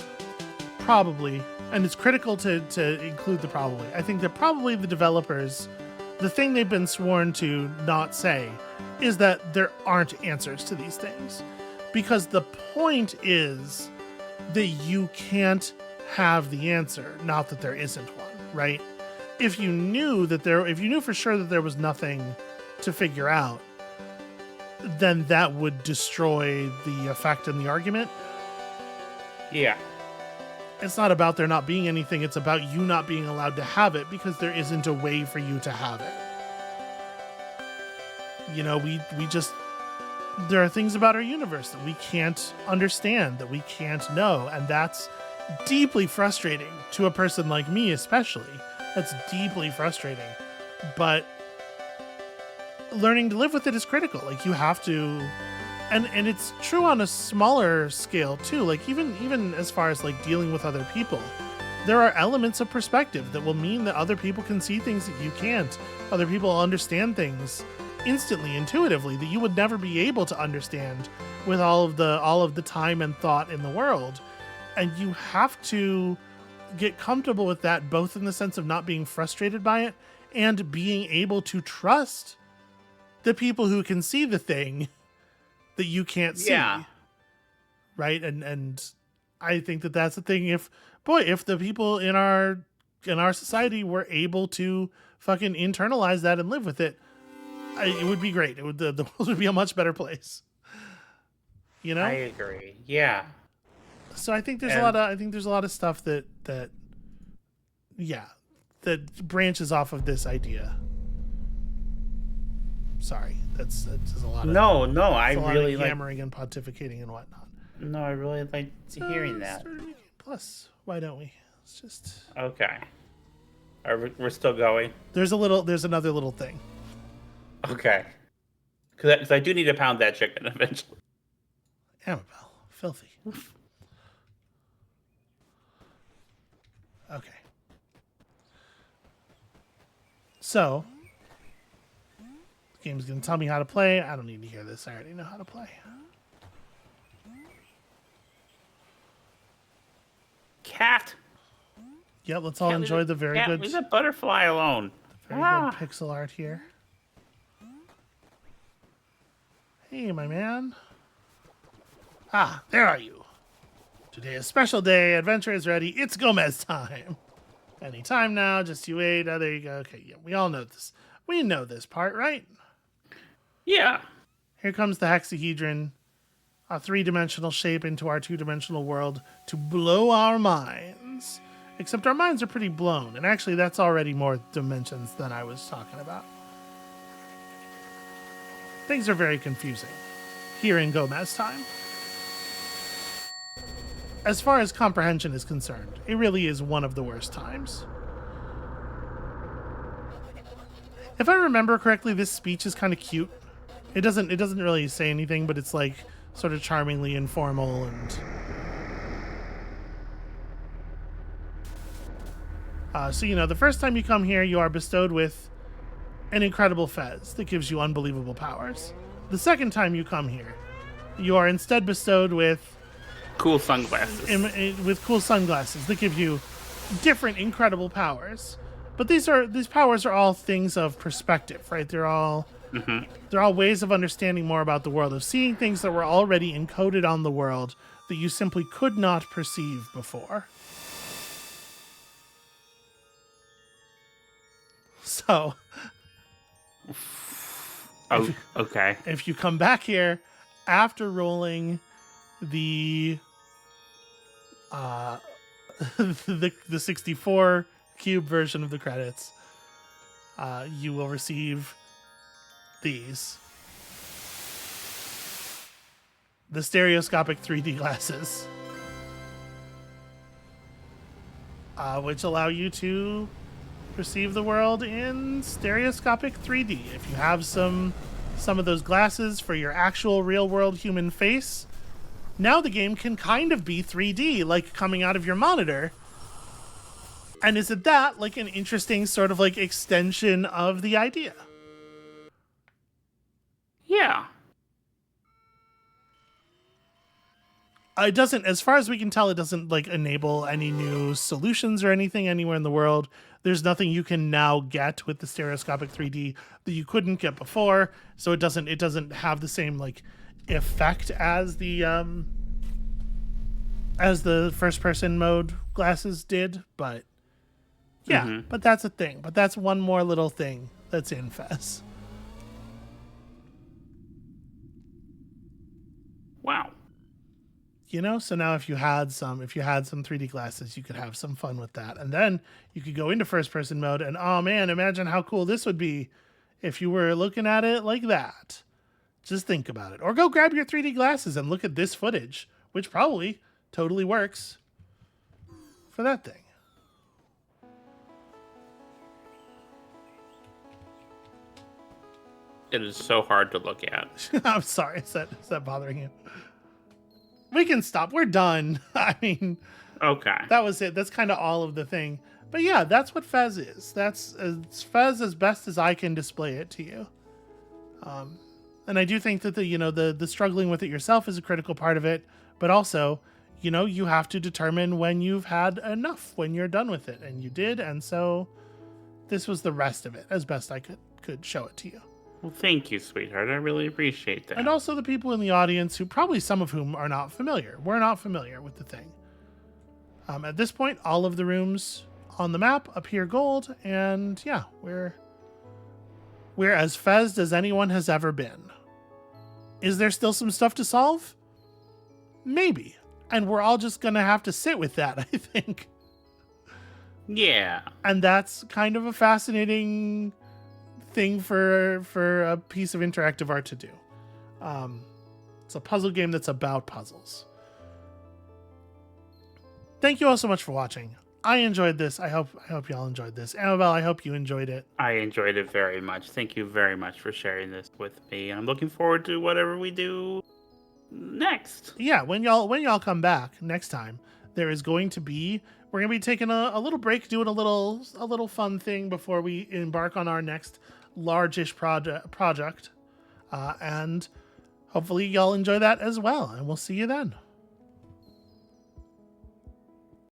and it's critical to include the probably. I think that probably the developers, the thing they've been sworn to not say is that there aren't answers to these things. Because the point is that you can't have the answer, not that there isn't one, right? If you knew for sure that there was nothing to figure out, then that would destroy the effect and the argument. Yeah. It's not about there not being anything, it's about you not being allowed to have it because there isn't a way for you to have it. You know, there are things about our universe that we can't understand, that we can't know, and that's deeply frustrating to a person like me, especially. That's deeply frustrating. But learning to live with it is critical. Like, you have to, and it's true on a smaller scale too. Like, even as far as like dealing with other people, there are elements of perspective that will mean that other people can see things that you can't. Other people understand things instantly, intuitively, that you would never be able to understand with all of the time and thought in the world. And you have to get comfortable with that, both in the sense of not being frustrated by it and being able to trust the people who can see the thing that you can't see. Yeah. Right? And I think that that's the thing. If the people in our society were able to fucking internalize that and live with it, it would be great. The world would be a much better place. You know? I agree. Yeah. So I think there's a lot of stuff that branches off of this idea. Sorry, that's just a lot of I really of like hammering and pontificating and whatnot. No, I really like hearing that. Plus, why don't we? It's just okay. We're still going. There's another little thing. Okay. Because I do need to pound that chicken eventually. Amabel, filthy. Okay. So, the game's going to tell me how to play. I don't need to hear this. I already know how to play. Cat. Yep, let's all enjoy the very good... Leave the butterfly alone. Very good pixel art here. Hey, my man. Ah, there are you. Today is a special day. Adventure is ready. It's Gomez time. Anytime now. Just you wait. Oh, there you go. Okay, yeah, we all know this. We know this part, right? Yeah. Here comes the hexahedron, a three-dimensional shape into our two-dimensional world to blow our minds. Except our minds are pretty blown, and actually that's already more dimensions than I was talking about. Things are very confusing here in Gomez time. As far as comprehension is concerned, it really is one of the worst times. If I remember correctly, this speech is kind of cute. It doesn't really say anything, but it's like sort of charmingly informal and so the first time you come here, you are bestowed with an incredible fez that gives you unbelievable powers. The second time you come here, you are instead bestowed with Cool sunglasses. with cool sunglasses that give you different incredible powers. But these powers are all things of perspective, right? They're all ways of understanding more about the world, of seeing things that were already encoded on the world that you simply could not perceive before. So, Okay. if you come back here after rolling the the 64 cube version of the credits, you will receive these. The stereoscopic 3D glasses, which allow you to perceive the world in stereoscopic 3D. If you have some of those glasses for your actual real-world human face, now the game can kind of be 3D, like coming out of your monitor. And isn't that like an interesting sort of like extension of the idea? Yeah. It doesn't, as far as we can tell, it doesn't like enable any new solutions or anything anywhere in the world. There's nothing you can now get with the stereoscopic 3D that you couldn't get before. So it doesn't have the same like effect as the first person mode glasses did. But yeah, but that's a thing. But that's one more little thing that's in Fez. Wow. So now if you had some 3D glasses, you could have some fun with that. And then you could go into first person mode and, oh man, imagine how cool this would be if you were looking at it like that. Just think about it. Or go grab your 3D glasses and look at this footage, which probably totally works for that thing. It is so hard to look at. I'm sorry. Is that bothering you? We can stop. We're done. I mean, Okay. that was it. That's kind of all of the thing. But yeah, that's what Fez is. That's Fez as best as I can display it to you. And I do think that the struggling with it yourself is a critical part of it. But also, you have to determine when you've had enough, when you're done with it, and you did. And so, this was the rest of it, as best I could show it to you. Well, thank you, sweetheart. I really appreciate that. And also the people in the audience who probably some of whom are not familiar. We're not familiar with the thing. At this point, all of the rooms on the map appear gold, and yeah, we're as fezzed as anyone has ever been. Is there still some stuff to solve? Maybe. And we're all just gonna have to sit with that, I think. Yeah. And that's kind of a fascinating thing for a piece of interactive art to do. It's a puzzle game that's about puzzles. Thank you all so much for watching. I enjoyed this. I hope y'all enjoyed this. Amabel, I hope you enjoyed it. I enjoyed it very much. Thank you very much for sharing this with me. I'm looking forward to whatever we do next. Yeah, when y'all come back next time, we're gonna be taking a little break, doing a little fun thing before we embark on our next largish project. And hopefully y'all enjoy that as well. And we'll see you then.